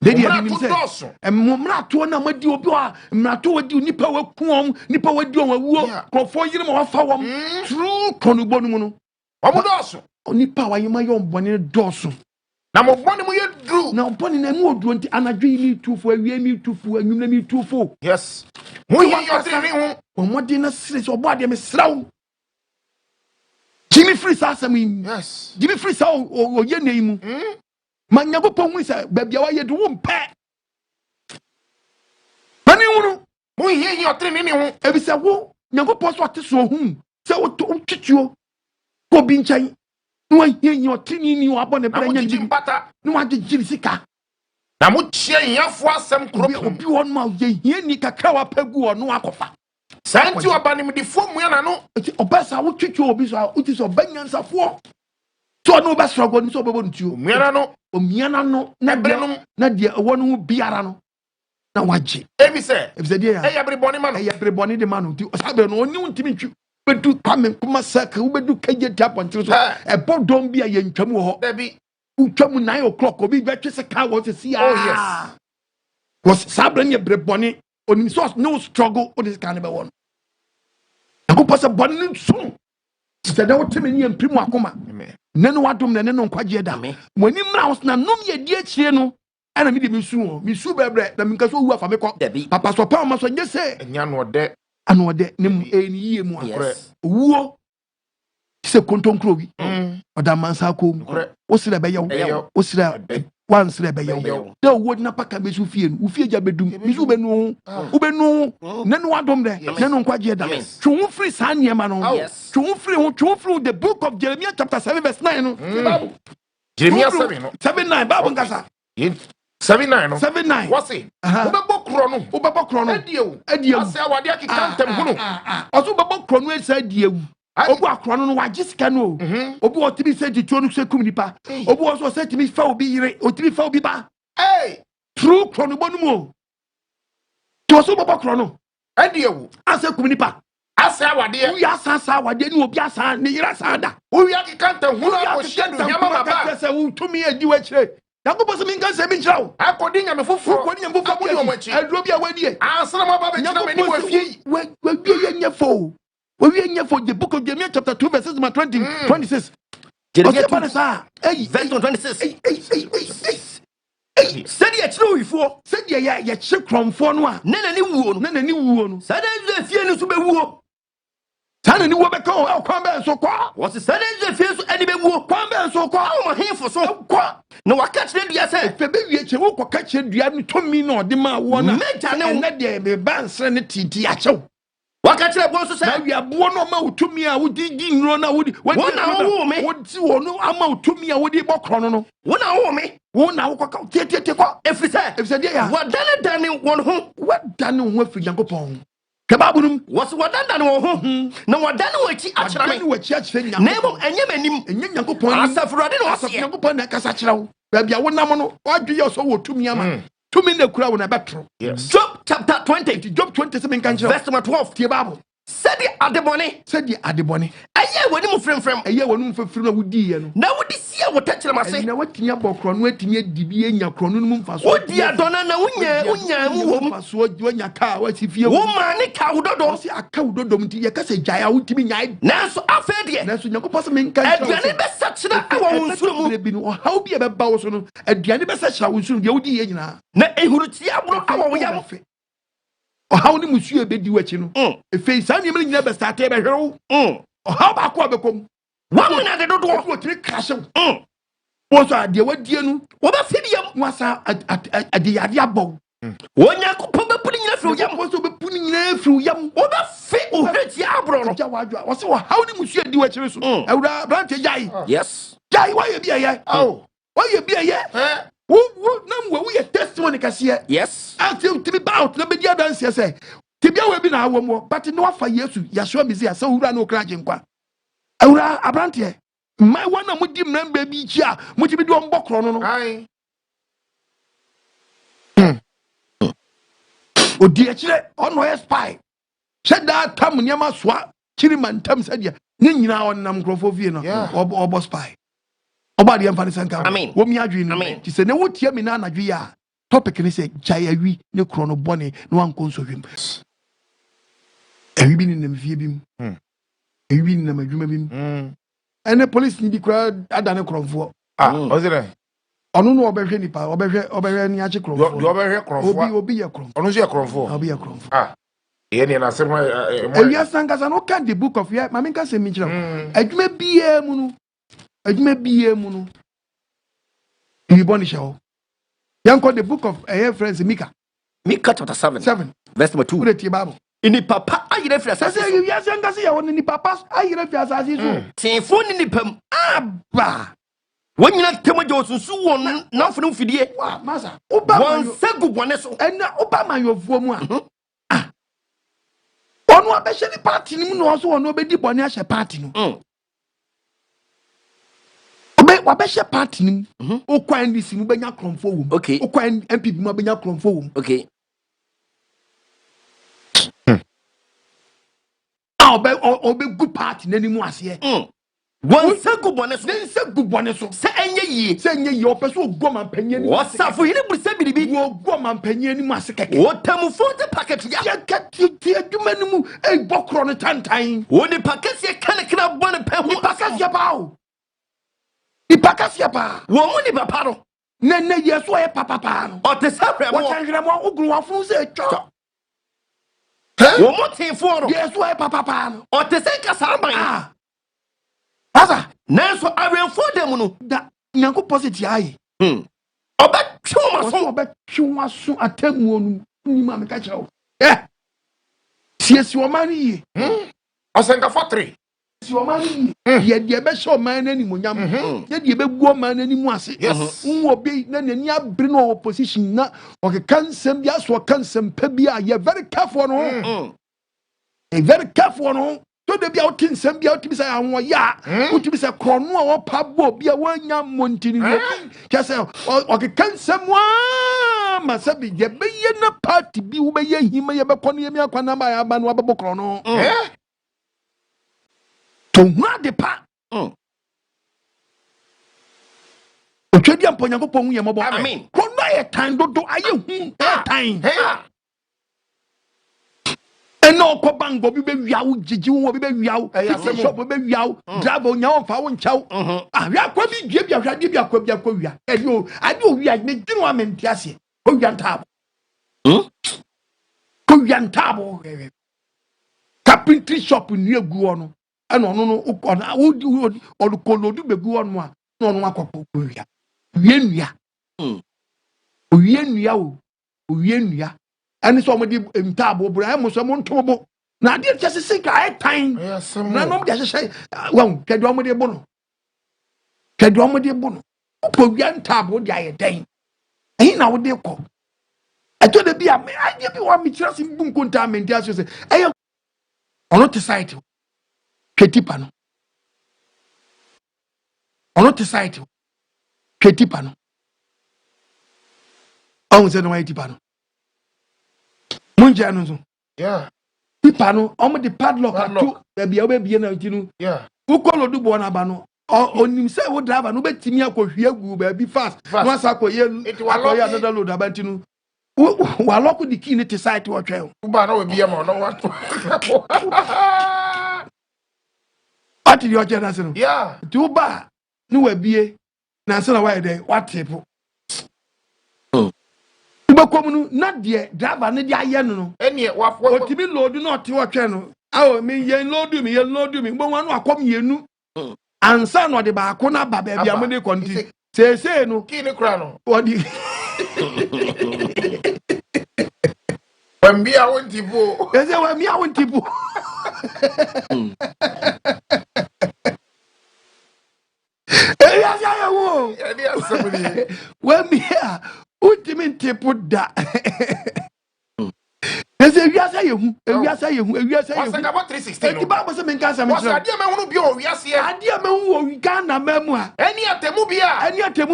[SPEAKER 1] Lady, I mean, Mrato na madi obi a mrato wadi nipa wakum nipa wadi onwa krofo yire ma wafa wam true konubo no mu no
[SPEAKER 2] omodoso
[SPEAKER 1] nipa wa yema yo mbone doso
[SPEAKER 2] na mo bone mo yedru
[SPEAKER 1] na mbone na mu oduro nti anadwe ni tufo awie mi tufo anwumna mi tufo
[SPEAKER 2] yes mo yi yo tiri hu
[SPEAKER 1] omode na sire so obo ade me sraw Jimmy Free asem yi
[SPEAKER 2] yes
[SPEAKER 1] Jimmy Free sa o ye nei mu manyago pon se babia wa ye do wo mpe mani wunu
[SPEAKER 2] mo yi yo tiri ni hu
[SPEAKER 1] ebi se wo nyago pon so ate so hu se wo twitwuo ko bi nchan no yi yo tiri ni wo abone branya ndi no wa gigiri sika
[SPEAKER 2] na mo chie yafo asem kropim
[SPEAKER 1] obi won ma ye hie ni kakra wa pagu wo no akofa
[SPEAKER 2] santi obanim di fo mu yana no
[SPEAKER 1] obasa wo twitwuo obi so uti so banyansafo so no ba struggle ni so bebo ntuo omiana no na de wonu biara no na waje
[SPEAKER 2] ebi se
[SPEAKER 1] dia ya
[SPEAKER 2] everybody man
[SPEAKER 1] everybody de man nti osabe no oni ntimi ntwi bedu kwame kuma saka wo bedu kaje tapontre so e bodom bia ye ntwam wo ho
[SPEAKER 2] dabi
[SPEAKER 1] utwam 9 o'clock obi betwe se ka wo se sia
[SPEAKER 2] oh yes
[SPEAKER 1] was sabre ne everybody oni so no struggle o this kind of one akopɔ sɛ bɔne no nsom sɛ dɛ woteme ne yɛmpimu akoma ne no wadom ne no nkwagye da mwani mmra wo na nom yɛ di akyire no ɛna mede mesu bɛbrɛ na menka sɛ owu afa mekɔ papa sɔ pa ma sɔ nyɛ sɛ
[SPEAKER 2] ɛnya
[SPEAKER 1] no ɔdɛ ne mu ɛni yie mu akorɛ owuo sɛ kontonkuro wi ɔda mansa akɔ mu wo serɛ bɛyɛ wo serɛ wansere bɛyɛ da wo na paka besu fie no wo fie gya bedum misu benu ne no adom de ne no nkwagye da twu free saa niema no twu free the book of Jeremiah chapter 7 verse 9 no Bible
[SPEAKER 2] Jeremiah 7 no
[SPEAKER 1] 7:9 Bible ngasa
[SPEAKER 2] 7:9 no
[SPEAKER 1] 7:9
[SPEAKER 2] what say wobɛbɔ kro no adiewu ase awade akeka ntam hunu
[SPEAKER 1] ɔso bɛbɔ kro no esa adiewu obu akro no wagye sika no obu otimi se dituo no se kum nipa obu oso se timi fa obi yire otimi fa obi ba true kro no bonu mo to so baba kro no
[SPEAKER 2] adiewu
[SPEAKER 1] ase kum nipa
[SPEAKER 2] ase awade
[SPEAKER 1] wi asa awade ni obi asa ne yira sa da
[SPEAKER 2] owi akeka ntam hunu akɔhye do nyama baba
[SPEAKER 1] se wo tumi adi wachire yakobo se minka se bi nkyrawo
[SPEAKER 2] akɔdi nyame foforo
[SPEAKER 1] mo ni omachi aduro bi awadie
[SPEAKER 2] ansana ma baba kyina mani wa fie
[SPEAKER 1] we ye nyefo we hear for the book of Jeremiah chapter 2 verses 26. Jeremiah 2 verse 26. Said ye chiro ifo said ye che kromfo no a na nani wuo no said ye fie no so be wuo sana ni wo be ka o kwan be so kwa wo se said ye fie so ani be wuo kwan be so kwa o mo henfo so kwa na waka kire dua se fe be wie che wo kwa ka kire dua no to mi no de ma wo na meja ne na de be bansre ne titi a chew waka kire bo so se na wi abo no ma utumi a wodi di nro na wodi wona wo me wodi wo no ama utumi a wodi bokro no wona wo me wona wo kwa tie kwa efise dia ya wadane won ho wadane ho afiri Nyankopɔn kebabu num was wadane won ho na wadane wachi akyera me wachi akyera Nyankopɔn na ebo enye Nyankopɔn asafurade no ase Nyankopɔn na kasa kyera wo baabi a wonam no wadwe ye so wo tumi ama tumi na kura wo na betro Job chapter 20 Job 27 kan kyerɛ verse 12 tie Bible said the adebone aye wani mu fremfrem aye wani mu fremfrem na wodi ye no na wodi sia wo tachere mase na watinya bokro no atimi adibi enya kro no mu mfaso wodi adona na unya mu wo mfaso wonya ka wati fie wo ma ne ka wododo si aka wododo mti ye kase gyaa wotimi nyae nanso afede nanso Nyankopɔn se menka aduane be sachira awo nsuro mu bi no how bi e be ba wo so no aduane be sachira wo nsuro de wodi ye nyina na ehuruti abro awo yam how ni musu ebedi wachi no efe sa ni nyina be start e be hwerew how ba ko abekom wa mo na de dodo wo tiri crash wo so ade wadie nu wo ba fidiam wasa ade yade abɔ wonya ko be puni nyina firi yam wo so be puni nyina firi yam wo ba fi o hweti abro no ja wadwa wo so how ni musu edi wachi so ewura brante Gyae yes Gyae wa ye bi aye wa ye bi aye wo nam wo ye testimony kase yes until to be bout na be dia dance say tibia we bi na awom but no afa Yesu yasho mizi asa wura na okra genkwa awura abrante mai wana mudi mramba bi chi a mudi bi do mbokro no ai odi akire ono ye spy sheda tam niam soa kiri mantam sadia ni nyina onam krofo vie no obo spy Oba de emfa sanka.
[SPEAKER 3] Amen.
[SPEAKER 1] Wo mi adwi no.
[SPEAKER 3] Amen.
[SPEAKER 1] Ti se ne wotie mi na anadwi ya. Topic ni se Gyae Awi ne kro no bone no ankonso hwem. Awi bi ni nam fie bim. Awi ni nam adwuma bim. Ene police ni bi kra adane kromfo.
[SPEAKER 2] Ozire.
[SPEAKER 1] Ono no obehwe nipa, obehwe ni ache kromfo.
[SPEAKER 2] Do obehwe kromfo.
[SPEAKER 1] Obi ye kromfo.
[SPEAKER 2] Ono je kromfo.
[SPEAKER 1] Obi ye kromfo.
[SPEAKER 2] Ye ni na se mo.
[SPEAKER 1] Awi asanga sa no kan the book of ya, mama nka se mi kira. Adwuma biye mu no. Adwuma biye mu no. Ni boni shawo. Yanko the book of friends Mika.
[SPEAKER 3] Mika chapter 7. Verse number 2.
[SPEAKER 1] Who the Bible?
[SPEAKER 3] Ini papa ayire fi asase.
[SPEAKER 1] Say you asanga se ya woni ni papa ayire fi asase so.
[SPEAKER 3] Tinfo ni nipam.
[SPEAKER 1] Aba.
[SPEAKER 3] Wanyina temaje osunsu won na funu fidie.
[SPEAKER 1] Wa masa. Oba
[SPEAKER 3] wan segu bone so.
[SPEAKER 1] Ena oba mayofuo mu a. Onu abehye ni party ni mu no so onu obedi bone ahye party no. Wabehye party ni mu. Okwan ndisi mu benya kromfo wo mu. Okwan MPP mu benya kromfo wo mu.
[SPEAKER 3] Okay.
[SPEAKER 1] Obe good party nani mu ase.
[SPEAKER 3] Wan segu bone so.
[SPEAKER 1] Den segu bone so.
[SPEAKER 3] Se enye yi.
[SPEAKER 1] Se enye yi opeso ogwo mampanye ni.
[SPEAKER 3] Wasafo yini burse biribi.
[SPEAKER 1] Wo ogwo mampanye ni mu ase keke.
[SPEAKER 3] Wo tamufo te packet ya.
[SPEAKER 1] Ya kati adwuma ni mu bokro no tantan.
[SPEAKER 3] Wo ni packet ye kanekra bone pe ho.
[SPEAKER 1] Ni packet ya ba o. Ni packet ya ba.
[SPEAKER 3] Wo mu ni papa no.
[SPEAKER 1] Nene yeso e papa no.
[SPEAKER 3] O te sabre mo.
[SPEAKER 1] Wo tanhre mo ogru wafun se twa.
[SPEAKER 3] Wo mo tinfo no.
[SPEAKER 1] Yeso e papa no.
[SPEAKER 3] O te se kasaraban.
[SPEAKER 1] Asa,
[SPEAKER 3] nanso awenfo dem no
[SPEAKER 1] da nyanko positive ayi.
[SPEAKER 3] Oba twoma so.
[SPEAKER 1] Oba twoma so atamu onu ni ma me ka kire o. Siesi o man yi.
[SPEAKER 2] Osenga for 3.
[SPEAKER 1] Si o man yi. Ye de be show man na ni monyam. Ye de be gu man na ni mu ase. Nwo obi na nani abre no opposition na o ke kansem bia so kansem pa bia ye very careful no. Very careful no. To de bia otin sem bia otimi say anwo ya otimi say krono a wo pabo bia wanya montini we ke say o ke kansem wa ma sabi ye be ye na party bi wo be ye hima ye be kono ye mi akwana ma ya ba no ababo krono to hwa de pa otwedi amponya kopon ye mobo
[SPEAKER 3] amen
[SPEAKER 1] kono ye tan dodo aye hu tan eno ko bango bi be wiawo jiji wo bi be wiawo shop be wiawo driver nya won fa won chaw wi akwa bi due bi ahwade bi akwa wia ade o wia me dinu amenti ase ko wia ntabo ko wia ntabo carpentry shop ni egu ono eno no ona o ko lodu be gu ono a no no akwa wia nua o wie nua ani so mo di ntabo bra mo so mo ntobo na ade chese sika ai tan na no mo de hye wan kedo mo de bo no ko wia ntabo de aye den ehin na wo de ko ato de bia ade bi wa mi kira sim bu nkonta menti aso se eyo ono te site kwetipa no ono te site kwetipa no on se no wa tipa no munja no so tipa no omo de padlock ato da bia obebie na nti no wo ko lodu bo na ba no onim se wo driver no betimi akohwie gu ba bi fast no asa akoye another load aba nti no wa lock the key ne te site wo twen
[SPEAKER 2] wo ba na we bia ma no wato
[SPEAKER 1] ati yo je na se no ti wo ba ni wa bie na se na wa de watepo Ubakomunu na de driver ne de aye no
[SPEAKER 2] ene wa
[SPEAKER 1] otimi load na ote wo twen no awo me ye load me gbo wan akom yenu ansa no de ba ko na ba ba bia mo de konti sese no
[SPEAKER 2] kini kura no
[SPEAKER 1] odi
[SPEAKER 2] wambia wontipo
[SPEAKER 1] ese wambia wontipo ya ya wo
[SPEAKER 2] ya dia asabuni
[SPEAKER 1] wambia ultimate tipo da ese wiase yehu
[SPEAKER 2] wasanga ba 316
[SPEAKER 1] no ba bo se menka sa me
[SPEAKER 2] wasa ade me hunu bi o wiase
[SPEAKER 1] ade me hu o Ghana memu a
[SPEAKER 2] eni atemu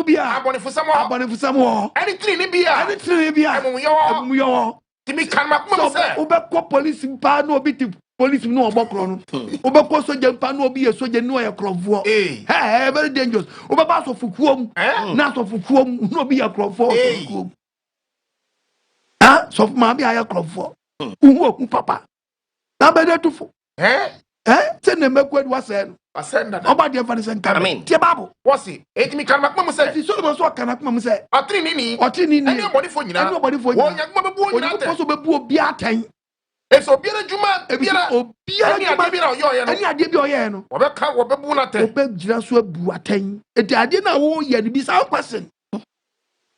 [SPEAKER 2] bia
[SPEAKER 1] abonefusamo
[SPEAKER 2] eni trini bia
[SPEAKER 1] amu yo
[SPEAKER 2] timi kan makuma se
[SPEAKER 1] ube ko police pa no obi ti police no obokro no obekọ soja mpa no obi ye soja no ye krofo hey very dangerous obeba so fukuom na so fukuom no obi ye krofo so fukuom so ma bi aye krofo uhu oku papa na bede tufo se ne mekwed wase no
[SPEAKER 2] asenda
[SPEAKER 1] oba de fa se nka tie babu
[SPEAKER 2] wasi etimi kan makma mu se
[SPEAKER 1] ti so mo so kan makma mu se
[SPEAKER 2] otri ni
[SPEAKER 1] eni
[SPEAKER 2] obodi fo nyina wo nyakma bebu o nyina
[SPEAKER 1] te so bebu obi atan
[SPEAKER 2] eso biara juma biara
[SPEAKER 1] juma
[SPEAKER 2] biara oyo ye no
[SPEAKER 1] eni ade bi oye no
[SPEAKER 2] obeka wo bebu na te
[SPEAKER 1] obegira so abu atan eti ade na wo ye ni bi sa question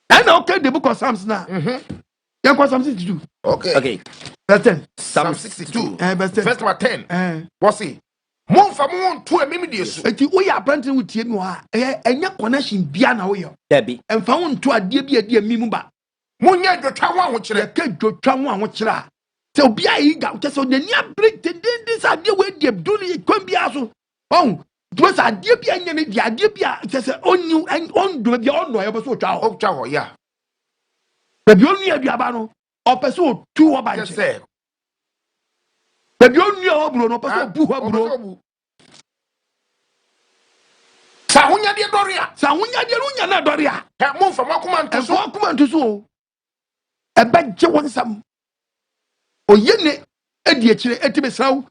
[SPEAKER 1] and okay the book of Psalms na yan kwa Psalm 62
[SPEAKER 2] okay
[SPEAKER 1] verse 10
[SPEAKER 2] Psalm 62
[SPEAKER 1] verse 10
[SPEAKER 2] verse number 10 wasi Monfa mo ntu emimi de so.
[SPEAKER 1] Enti wo ya brand wo tie mi ho a enye connection bia na wo yo.
[SPEAKER 3] Debi.
[SPEAKER 1] Emfa wo ntu ade bia de emimu ba.
[SPEAKER 2] Munya dwotwa ho ahokire.
[SPEAKER 1] Ya ka dwotwa ho ahokire a. Se obi ayi ga wo se onani abreak te this ade we de duni kwam bia so. Oh, do sa ade bia nya ne de ade bia se onyu on do bia on no yo so twa ho.
[SPEAKER 2] Twa ho ya.
[SPEAKER 1] Be bi onu aduaba no. O pese o tu ho ba nche. Be onu ho bro no pese o bu ho bro.
[SPEAKER 2] Sa hunya de doria.
[SPEAKER 1] Sa hunya de runya na doria.
[SPEAKER 2] He mo fa makoma nto so.
[SPEAKER 1] Makoma nto so. E ba je wonsam. Oyene edi akire etibe saw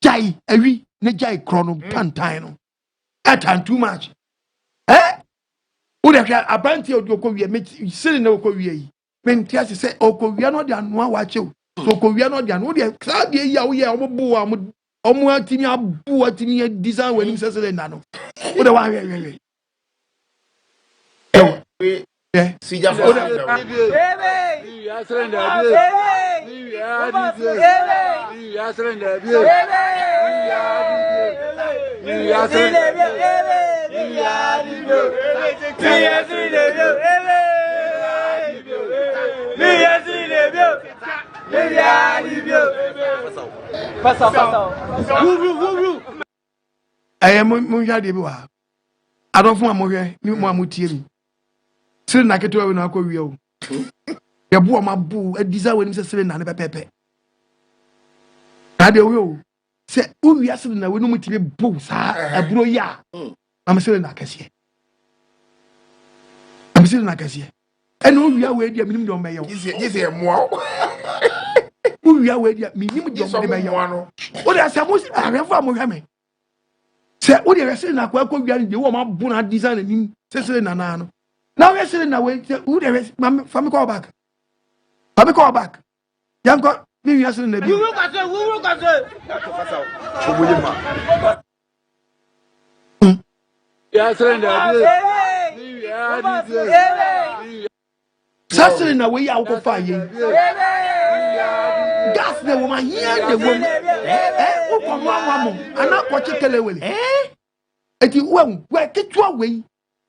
[SPEAKER 1] Gyae Awi ne Gyae krono pantan no. Atan too much. Wo de hwa abanti odoko wie me sire na okowia yi. Mentia se okowia no de anoa wa chew. So okowia no de anoa de sa de yi a wo ye omobo a omo atimi abu atimi design wani sese na no. Wo de wa hwe. Yeah.
[SPEAKER 2] Sija for
[SPEAKER 1] mo hwa de bi wa adofo amohwe ni mo amutie mi sire na ketewa we na akɔwie o ye bo ma bu adiza we ni se sire na ne pepepe na de we o se uwia sire na we no mutime bu sa aburo ya na sire na kase am sire na kase ene uwia we dia minim de o meye o
[SPEAKER 2] yese moa
[SPEAKER 1] uwia we dia minim de o meye o o de asamo arefo amohwe me se o de sire na akɔwia ni de wo ma bu na adiza na ni se sire na na no. Now we're sitting away. Who there is? Family call back. Family call back. Young got me. You're sitting there. We will get it. Yes, sitting away. I'll go find you. That's the woman here. The woman. Who come one? I'm not watching Kelly. If you won't, where get you away?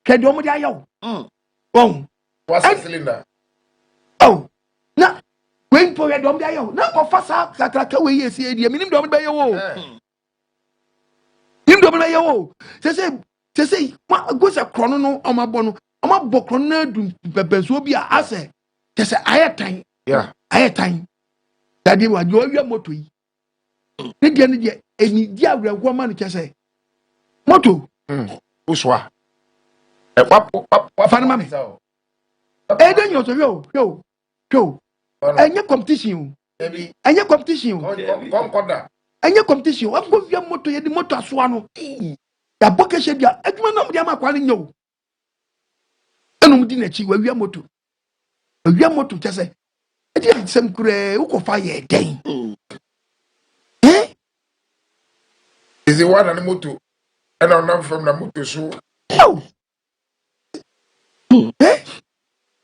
[SPEAKER 1] Can you do your oh,
[SPEAKER 2] what's the cylinder?
[SPEAKER 1] Oh, na when for your dom yo, na ko fasa sakraka we yes e dia minim dom be yo. Nim dom na yo. Se ma go se krono no o ma bo no. O ma bo krono na dum bebenso bi a ase. Se ayetan.
[SPEAKER 2] Yeah.
[SPEAKER 1] Ayetan. Dadi wa jo wi moto yi. Ne dia ne dia eni dia awrewo ma no kese. Moto.
[SPEAKER 2] Uswa. What
[SPEAKER 1] Fanima me. Then you yo. Any competition. Any competition. Any competition. What go via moto ye di moto aswano. Ya boke shebia. Eduma na mudi ama kwani nyo. Enu mudi na chi we moto. We moto chese. Edi sem kure ukofa ye den.
[SPEAKER 2] Is it one and moto? And I'm not from the moto so.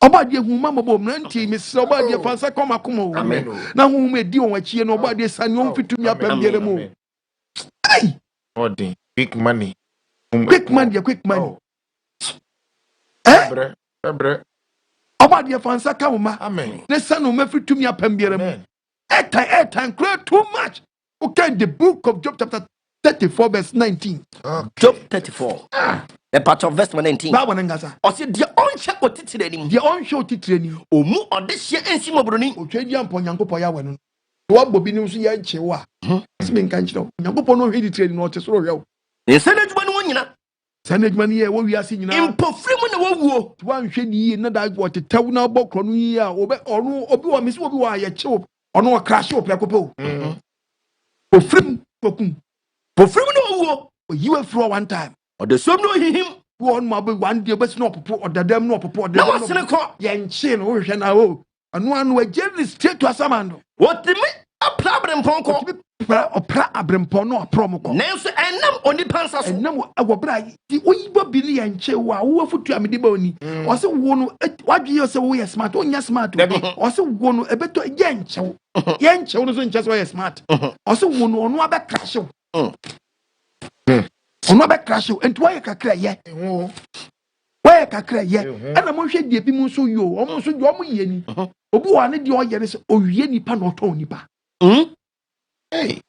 [SPEAKER 1] Oba die hu mama bom na ntie me se oba die fansa koma koma wo na hu me di won achie no oba die sane on fitumi apam biere mu ai
[SPEAKER 2] Body quick money
[SPEAKER 1] quick money
[SPEAKER 2] Bre
[SPEAKER 1] oba die fansa ka wo ma
[SPEAKER 2] amen
[SPEAKER 1] ne sane o mafitumi apam biere mu airtime create too much. Okay, the book of Job chapter 34 verse 19.
[SPEAKER 3] Job 34 the part of verse 19.
[SPEAKER 1] Ba wona ngasa
[SPEAKER 3] o se de on che otitire nim
[SPEAKER 1] de on show titire nim
[SPEAKER 3] o mu ode hye ensi mobroni
[SPEAKER 1] o twedi ampo nyankopɔ ya wano What Bobby knows ye chewa. Smin can't you? Yankopon no hidi trade no to so.
[SPEAKER 3] Senate one.
[SPEAKER 1] Senate money here, what we are seeing now.
[SPEAKER 3] Impofrimu na wawo.
[SPEAKER 1] One shed ye, not that what the town now book on ye, or no, or Miss Wobua, ye chop, or no crash up like a po. For frim, for frim no, you were through one time. Or the son know him. One marble, one dear best no purport, or the damn no purport. There was a court, yan chin, ocean, and one were generally straight to a samando. What the me? A problem ponko. Or pra abrempo no promoco. Nancy and nam only pansa and no our bride. The Oiba Billy and Chewa, who are for two amidiboni. Also, one what you say we are smart, on your smart. Also, one a better yancho. Yancho doesn't just why smart. Also, one on one back crash. On one back crash, and why a crack yet? Why a crack yet? And I'm going to be so you almost so you yen. Obu one of your years or yenny pan or tony pa. Hey.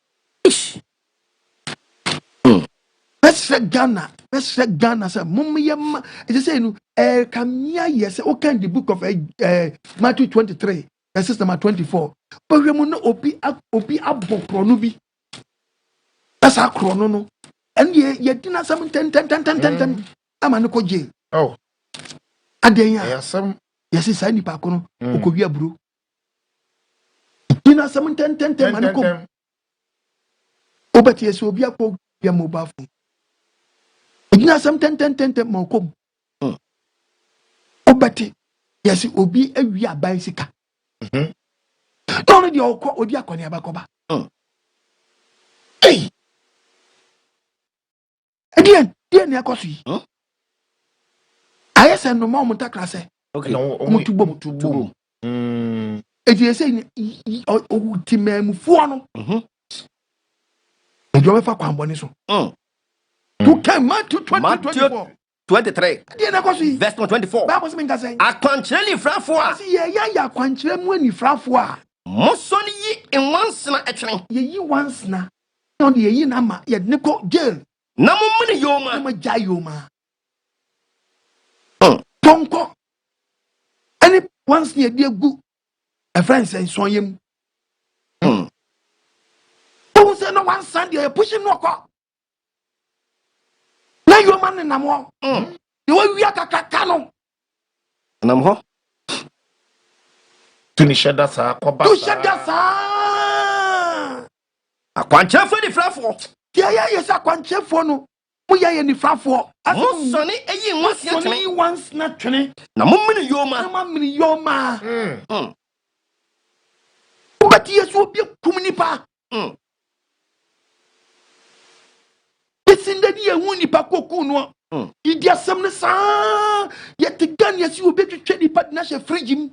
[SPEAKER 1] Let's let Ghana say, Mummy, it is saying, Kamia, yes, okay, the book of Matthew 23, verses number 24. But we will not obi up chronobi. That's our chrono. And ye dinner some 10. I'm an Okoh Agyemang.
[SPEAKER 2] Oh,
[SPEAKER 1] And then,
[SPEAKER 2] yes, some.
[SPEAKER 1] yes, it's any pacono, Okoh Agyemang bro. Dinner some 10, man. Oh, but yes, will be a poor mobile phone. Ina some 10 mo kom. Obati yes obi awi aban sika. No the okọ odi akọni abakoba. Hey. Edien na ekoso yi. Ayese no ma omunta klase.
[SPEAKER 3] Okay.
[SPEAKER 1] Mutubo. Edi say o timamufuo no. Ejo we fa kwamboni so. To come Matthew 24.
[SPEAKER 3] 23.
[SPEAKER 1] Verse
[SPEAKER 3] 24.
[SPEAKER 1] Bible says me say.
[SPEAKER 3] Akwankyerɛ nifrafo a.
[SPEAKER 1] Asi ye ya akwankyerɛ mu anifrafo a.
[SPEAKER 3] Moso ne yi enwansena etwene.
[SPEAKER 1] Ye yi wansena. No de ye yi na ma ye ne ko jail.
[SPEAKER 3] Na mo mene yoma.
[SPEAKER 1] Na ma ja yoma. Tonko. Any once ye de gu. A friend say so yem. Who say no one Sunday pushing no ko. Na yoma ne nam ho. You wi akaka no.
[SPEAKER 3] Nam ho.
[SPEAKER 2] Tunishada sa koba.
[SPEAKER 1] Tunishada sa.
[SPEAKER 3] Akwankyerɛfo nifrafo.
[SPEAKER 1] Yeah, yes, akwankyerɛfo no. Mo ye nifrafo.
[SPEAKER 3] Mo ne eyi nwansena twene.
[SPEAKER 1] Mo once na twene.
[SPEAKER 3] Na mo mene yoma.
[SPEAKER 1] Na ma mene yoma. But yes, will be a kumnipa. It's in the year Wunipa Kokuno. Idia Samna Sa. Yet the gun, yes, you will be to trade the partnership frigim.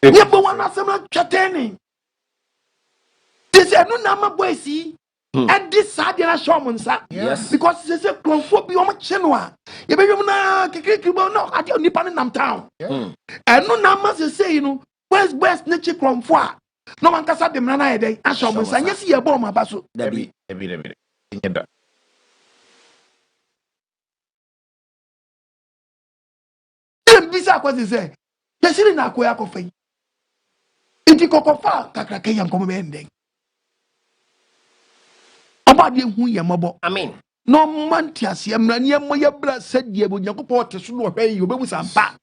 [SPEAKER 1] Never one of them chatting. This is no number boy, see. And this side, you are shaman, sir.
[SPEAKER 3] Yes.
[SPEAKER 1] Because this is a chronophobia on Chenwa. You be na kikrikibo no at your Nipan Nam town. And no numbers say, you know, where's nature chronophoa. No man can say them na day. I shall say yes, you bomb abasu.
[SPEAKER 2] Debbie.
[SPEAKER 1] Bisa kwasi say. Yesiri na akoya kofe. Inti kokofa kakrake yam komo be ndeng. Abade hu yamabo.
[SPEAKER 3] Amen.
[SPEAKER 1] No man tiase amrani ye bra sadie bo Nyankopon te so no hwe yi obebu sampa.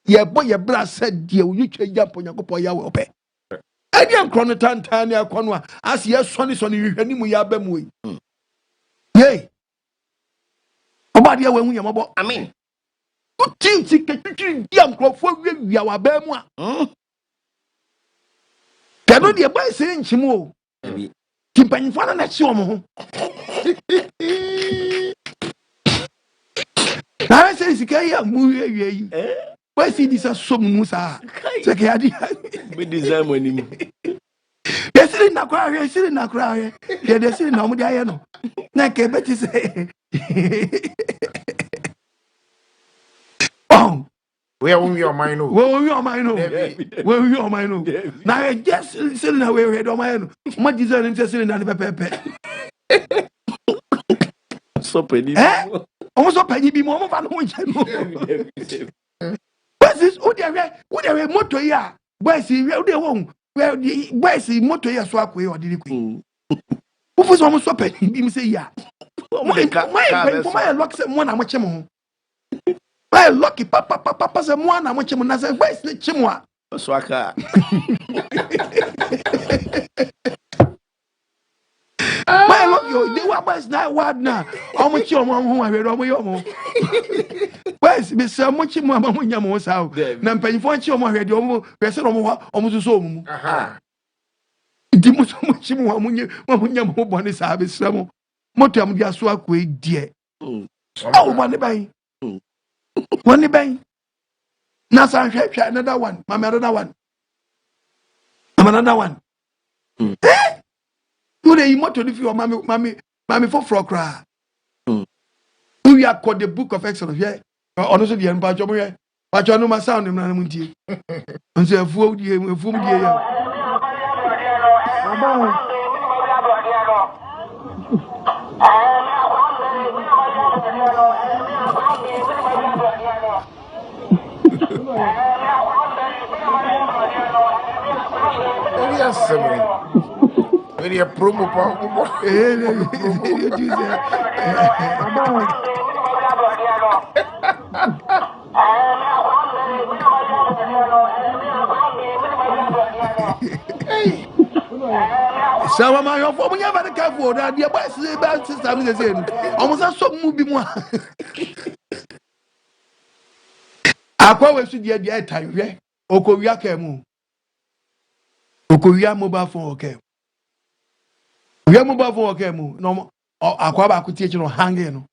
[SPEAKER 1] Ye bo ye bra sadie wo yitwa jampo Nyankopon ya we ope. Adi ankro no tantan ne akono a as ye soni hwehwani mu ya ba mu yi. Ye. Abade we hu yamabo.
[SPEAKER 3] Amen.
[SPEAKER 1] Utinti ketwitwi di ankrofo wiawia wa ba mu a. Kano de ba se nchim o. Timpanyfo na chi omo ho. Na se sika ya mu wiawia yi. Why see this as so musa? Se ke adi.
[SPEAKER 3] Be design money mu.
[SPEAKER 1] Yesiri na kra ye. Ye desiri na omo de aye no. Na ke beti se. Oh.
[SPEAKER 2] Where will your mind know?
[SPEAKER 1] Where will your mind know? Where will your mind know? Now I just sitting away with your mind. What is that interested in the pepe?
[SPEAKER 3] So penny.
[SPEAKER 1] Also penny be more than one channel. What's this? Who there motor here? boys they won well boys moto ya so akwe o diri kwe ufu so mo so pe bi mi say ya my lock say mo na mo chemo ho my lucky papa say mo na mo chemo na say boys ne chemo a
[SPEAKER 3] so aka
[SPEAKER 1] my lucky they were boys na wad na o mo chi o mo ho ahwe o mo yo mo boys me say mo chemo ma mo nya mo sa na mpanyifo chi o mo ahwe de o mo pese o mo so mu di mo so mo chi mo nya mo bo ne sa be sramo moto am dia so akwa die oh one ban one ban na san hwehwe another one mama another one you dey moto di fi o mami for frokra we are called the book of Exodus here ono so die mpa chomo here pa cho no ma sound na mu ntie nso afuo die ya
[SPEAKER 2] Very a promo
[SPEAKER 1] Sama ma yo fo mo nya ba de ka fo da de ba sister mi say no omo sa so mu bi mu akwa we su de time hwe okowia ka mu okowia mobile phone okay we mobile phone okay mu no akwa ba ko tie chi no hang no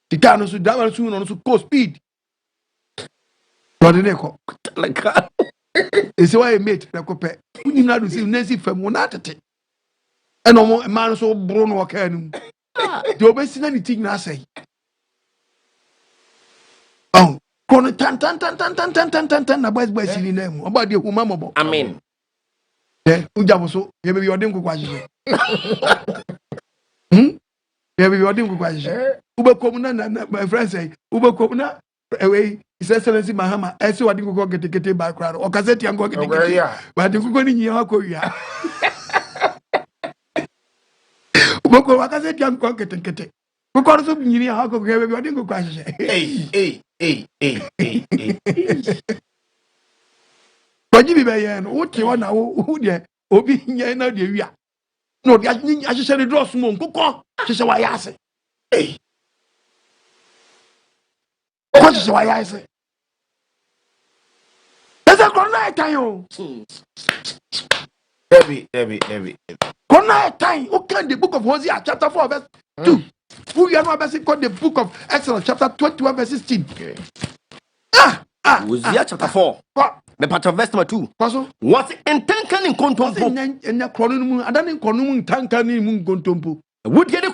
[SPEAKER 1] tika no su da ba su no su go speed no de ne ko
[SPEAKER 3] like
[SPEAKER 1] ese wa mate na ko pe uni na do si na si fam na tete eno mo ma no so bro no okay no de obesi na ni ti na asai oh kono tan na boys ni name oba de huma mobo
[SPEAKER 3] amen
[SPEAKER 1] uja so ye be yodin ko kwaje ye be yodin ko kwaje ube kom na my friend say ube kom na ewe His Excellency Mahama ese wadin ko kete ba kra o kaseti an ko kete wadin ko ni nyi ko wia ube ko wakaseti an ko kete ko so nyi ha ko ye be yodin ko kwaje kwaji bi be ye no wo ti wa na wo de obi nya na de wia no dia ni ahyehyɛ ne dross mo nkokɔ hyehyɛ wa yase ko hyehyɛ wa yase esa korona etan yo
[SPEAKER 2] Debbie.
[SPEAKER 1] korona etan o can the book of Hosea chapter 4 verse 2 who you know verse called the book of Exodus chapter 21 verse 16
[SPEAKER 3] Hosea chapter 4 me part of verse number 2
[SPEAKER 1] kwaso
[SPEAKER 3] what intenkan in kontompo
[SPEAKER 1] enya krono mu adane krono mu tankan ni mu kontompo
[SPEAKER 3] wodie ne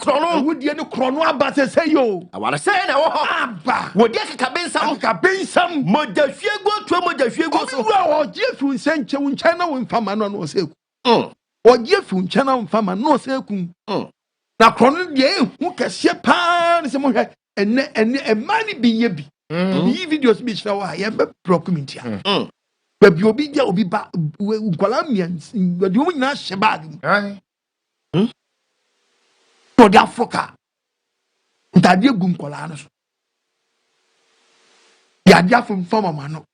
[SPEAKER 1] krono aba se yo
[SPEAKER 3] awara se na wo
[SPEAKER 1] aba
[SPEAKER 3] wodie keka bensam moja hwiego so
[SPEAKER 1] wo jefu nsenche wo nchen na wo mfama no se ku wo jefu nchen na wo mfama no se ku na krono de hu kese pa ne se mo hwe enne mani bi ye bi yi videos bi shira wa ye be document ya baby obi dia obi ba nkwala mian de wo nyina hye bag mu to de Africa ntade gu nkwala no so ya dia from mama no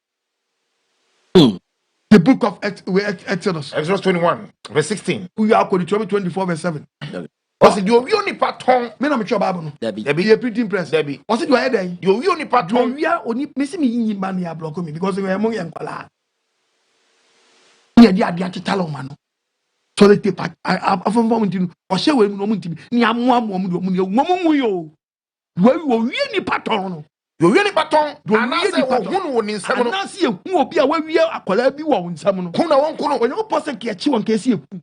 [SPEAKER 1] the book of Exodus
[SPEAKER 2] 21 verse 16
[SPEAKER 1] we are called 24 verse 7
[SPEAKER 2] was it you only pattern
[SPEAKER 1] me na me chwa bible no
[SPEAKER 2] Debbie
[SPEAKER 1] you pretty impressed
[SPEAKER 2] Debbie
[SPEAKER 1] was it you head then
[SPEAKER 2] you only pattern
[SPEAKER 1] we are only me see me yin man ya block me because we are mo nkwala dia dia titalo man no so the paper afon form ntinu o hye we no ntimi ni amoa mo do mo mu yo wo wie ni pattern no
[SPEAKER 2] you really pattern anase wo hunu wo nsam no
[SPEAKER 1] anase ehu obi a wa wie akwala bi wo nsam no
[SPEAKER 2] kuna won kuno
[SPEAKER 1] onye person ke achi won ke si eku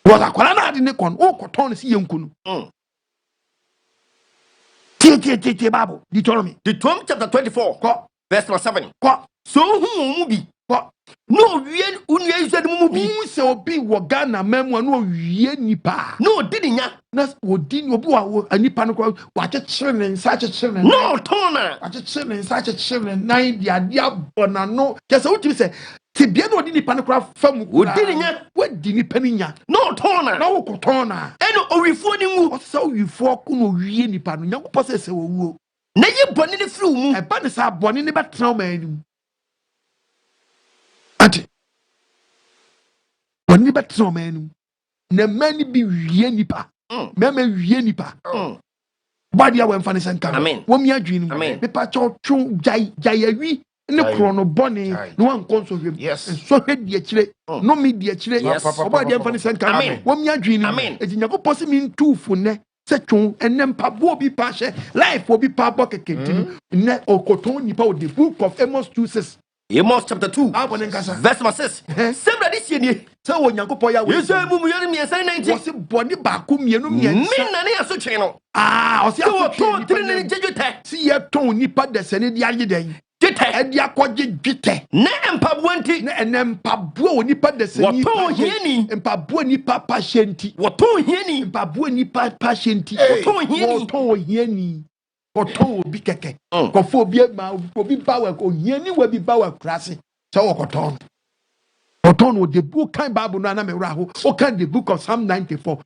[SPEAKER 1] wo akwala na ade ne kon o koton si yenku no tie Bible Deuteronomy
[SPEAKER 3] chapter 24
[SPEAKER 1] ko
[SPEAKER 3] verse 7
[SPEAKER 1] ko
[SPEAKER 3] so hu mu bi no wie unya iso mu bi
[SPEAKER 1] se obi wo Ghana memu no wie nipa
[SPEAKER 3] no dinya
[SPEAKER 1] na odin obi wa anipa no wa chechire ne nsa chechire ne
[SPEAKER 3] no tona
[SPEAKER 1] wa chechire ne nsa chechire ne nan dia dia bona no kese wotimi se ti bia no odi nipa no kra fam kra
[SPEAKER 3] dinya
[SPEAKER 1] wadi nipa ni nya
[SPEAKER 3] no tona
[SPEAKER 1] na wo kotona
[SPEAKER 3] eno owifo ni ngu
[SPEAKER 1] o se owifo ko no wie nipa no nyankopɔ se wo wuo
[SPEAKER 3] na ye bɔne ne firi mu
[SPEAKER 1] e ba ne sa bɔne ne betra o manim ati bɔne betra o manim na mani bi wie nipa mema wie nipa body a wemfa ne senka wo mi adwin mu pepa cho Gyae Awi ne krono bɔne no wan konso hwem so hwe di akire no mi di akire body emfa ne senka wo mi adwin mu eti Nyankopɔ se mi ntufo ne se twon enem pa bo bi pa hye life obi pa bo kekenti ne okoton nipa o the book of Amos 2:6
[SPEAKER 3] Amos chapter 2 verse 6 semra di sie nie
[SPEAKER 1] se wo Nyankopɔ ya wo
[SPEAKER 3] yesu mu mu yeri mi 90
[SPEAKER 1] wo se bɔne ba ko mienu mi
[SPEAKER 3] na ne aso twe no
[SPEAKER 1] o se aso
[SPEAKER 3] twe tiri ne jejute
[SPEAKER 1] si ye ton nipa de se ne di aye den
[SPEAKER 3] jete
[SPEAKER 1] edi akɔgye dwetɛ
[SPEAKER 3] na empaboa nti
[SPEAKER 1] na empaboa wo nipa de se ni
[SPEAKER 3] wɔtɔn hiani
[SPEAKER 1] empaboa nipa pa hyenti
[SPEAKER 3] wɔtɔn hiani
[SPEAKER 1] empaboa nipa pa hyenti wɔtɔn hiani wɔtɔn obi kɛkɛ kɔfo obi ma obi bawa ko hiani wa bi bawa krase sɛ wɔkɔtɔn wɔtɔn the book kan Bible no na me wra ho o kan the book of Psalm 94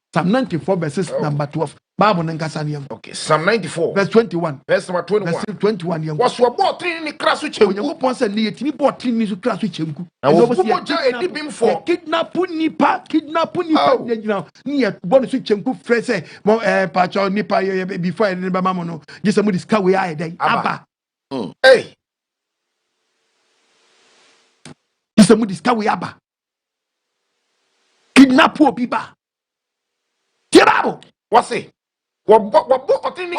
[SPEAKER 1] verses number 12 Bible nkasa ne yam
[SPEAKER 2] okay Psalm 94
[SPEAKER 1] verse 21
[SPEAKER 2] verse number 21
[SPEAKER 1] verse 21 yam
[SPEAKER 2] was wo bɔtrin ni kraso chemku
[SPEAKER 1] Onyankopɔn sɛ ne yɛtimi bɔtrin ni so kraso chemku
[SPEAKER 2] na wo bɔja edi bim for
[SPEAKER 1] kidnap nipa nyina ne yɛ bɔ so chemku frɛ sɛ pacho nipa before ne ba mamo no gye sɛ mo diska we aye den aba
[SPEAKER 2] hey
[SPEAKER 1] gye sɛ mo diska we aba kidnap obi ba tirabo
[SPEAKER 2] wase wo bɔtrin ni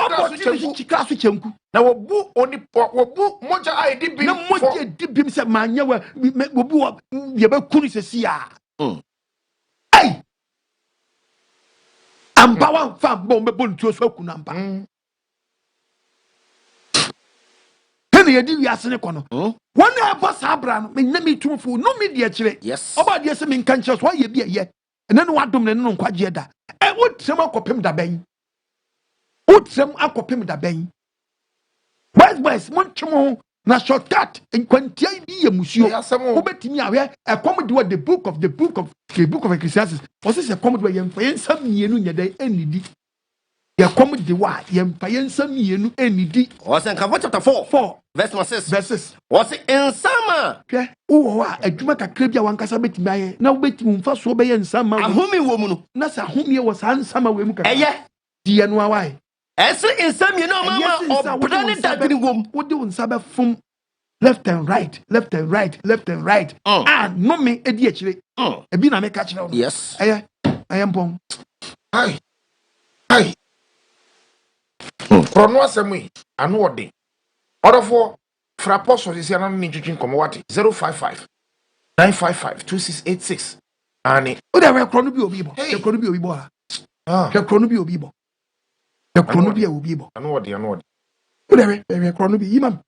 [SPEAKER 1] kraso chemku
[SPEAKER 2] na wo bu moja a edi bim
[SPEAKER 1] na moja edi bim sɛ manya wa obi wo ye ba kunu sɛ sia hey amba wan fa bɔ me bɔ ntuo so akuna amba tene yedi wi ase ne kono wona e bɔ sa abra no me nya me tumfo no me de akire oba de se me nka nkyɛ so ye bi eye ene no wadom ne no nkwagye da e wotrem akɔpem da bɛn wotrem akɔpem da bɛn boys montwemo na shortcut nkwantia bi ye musuo wobetimi ahwe ekom de what the book of Ecclesiastes was say ekom de yemfa yensam mienu nyeda enidi yekom de wa yemfa yensam mienu enidi
[SPEAKER 3] was in chapter 4 verse 6 was ensama
[SPEAKER 1] hwe wo a adwuma kakra bi a wankasa betimi aye na wobetimi mfa so be yensama
[SPEAKER 3] ahomi wo mu no
[SPEAKER 1] na sa ahomi wo sa nsama we mu kakra
[SPEAKER 3] eye
[SPEAKER 1] die no awai
[SPEAKER 3] ese ensam no mama obra ne dadini wom
[SPEAKER 1] wode unsa be fom left and right no me edi akire ebi na me ka kire no
[SPEAKER 3] yes
[SPEAKER 1] aye mpom
[SPEAKER 2] ai krono asemi anu ode orofo frapo so sisi anu ni twitwin komo wate 055 955 2686 ani
[SPEAKER 1] o de we krono bi obi bo krono bi obi bo krono bi obi bo krono bi obi bo
[SPEAKER 2] anu ode
[SPEAKER 1] o de we krono bi yimam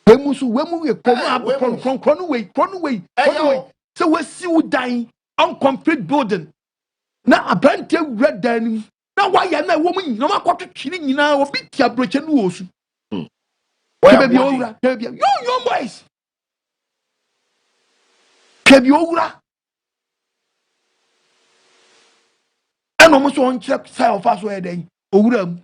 [SPEAKER 1] wemu we krono we so we see we dying on complete building na abante red dan na waya na wo mu nyina makotwetwe nyina obi tia broche no osu kebi owura yo boys kebi owura eno mo so on check side of us where den owura mu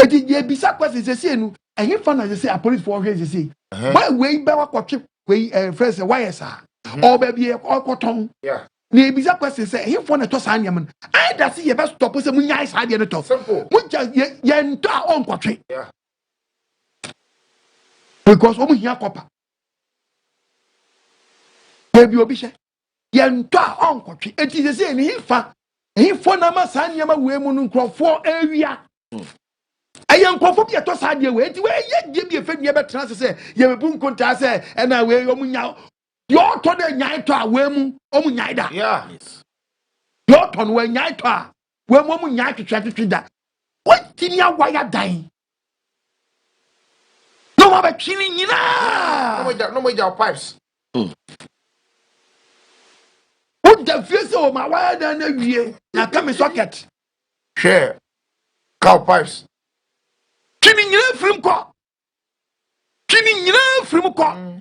[SPEAKER 1] edi je bisa kwase sese enu ehin fa na sese a police for hwe sese why we be wakotwe we friends why esa o ba bi okoton
[SPEAKER 2] yeah
[SPEAKER 1] na ebisa question say he for na to sa anyam no I da see ye be stop say munya sa de no to munja ye nto a on kwatwe
[SPEAKER 2] yeah
[SPEAKER 1] because o mu hia kopa ye bi obi hye ye nto a on kwatwe enti say ni he for na ma sa anyam we mu no nkrofo awia aye nkrofo bi to sa de we enti we ye die bi efe ni be tran say ye be bu nkonta say e na we yo munya yo to de nyai to a we mu o mu nyai da
[SPEAKER 2] yeah
[SPEAKER 1] yo to no we nyai to a we mu nyai twetwe da what tin ya wire dan So ma be twini nyina.
[SPEAKER 2] No more pipes.
[SPEAKER 1] Put the face o ma wire dan na wie. Na come socket.
[SPEAKER 2] Share. Cow pipes.
[SPEAKER 1] Twini nyina from ko. Twini nyina from ko.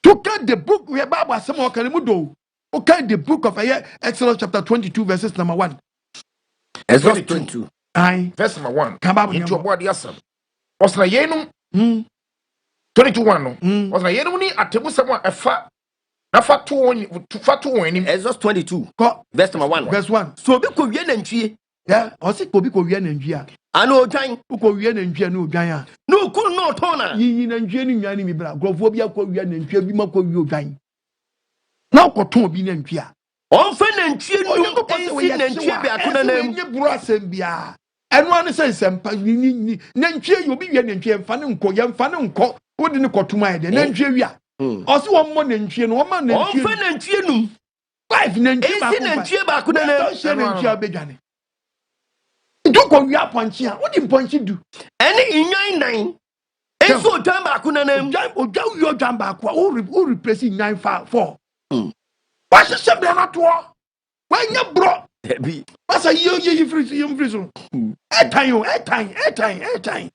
[SPEAKER 1] To get the book we Bible asem o kan mu do. Okay, the book of Exodus chapter 22 verses number 1.
[SPEAKER 3] Exodus 22.
[SPEAKER 1] Aye.
[SPEAKER 2] Verse number 1.
[SPEAKER 1] Kababu
[SPEAKER 2] Into
[SPEAKER 1] nyambo.
[SPEAKER 2] your body asem. Was na yenum 22:1 no. Was na yenum ni atemu semo efa na fa to won
[SPEAKER 3] Exodus 22.
[SPEAKER 1] Verse
[SPEAKER 3] number 1.
[SPEAKER 1] Verse 1.
[SPEAKER 3] So be ko wie nantwie.
[SPEAKER 1] Yeah, o se ko bi ko wie nantwie a.
[SPEAKER 3] Ano odwan.
[SPEAKER 1] Ko wie nantwie na odwan a.
[SPEAKER 3] No kun no tona.
[SPEAKER 1] Yi nantwie ni nwan ni mi bra. Grofo bi akọ wie nantwie bi makọ wie odwan. Na ko ton bi nantwie a.
[SPEAKER 3] On fe nantwie nu ensi nantwie bi akona nam.
[SPEAKER 1] Nye bro asem bia. Eno ane se sempa ni nantwie yo bi wie nantwie mfa ne nko ye mfa ne nko. Wo di ne kotuma ye de nantwie wi a. O se wo mo nantwie no wo ma nantwie.
[SPEAKER 3] On fe nantwie nu.
[SPEAKER 1] Five nantwie ba ko.
[SPEAKER 3] Ensi nantwie ba akona nam.
[SPEAKER 1] Don she nantwie abedwane. Do ko wi aponchi a. Wo di ponchi du.
[SPEAKER 3] Ene inyan nan. Enso odwan ba akona nam.
[SPEAKER 1] Odwan wi odwan ba ko. O replace inyan 4. Why should she be not to? When you bro,
[SPEAKER 3] Bi.
[SPEAKER 1] what's a you free so? Time.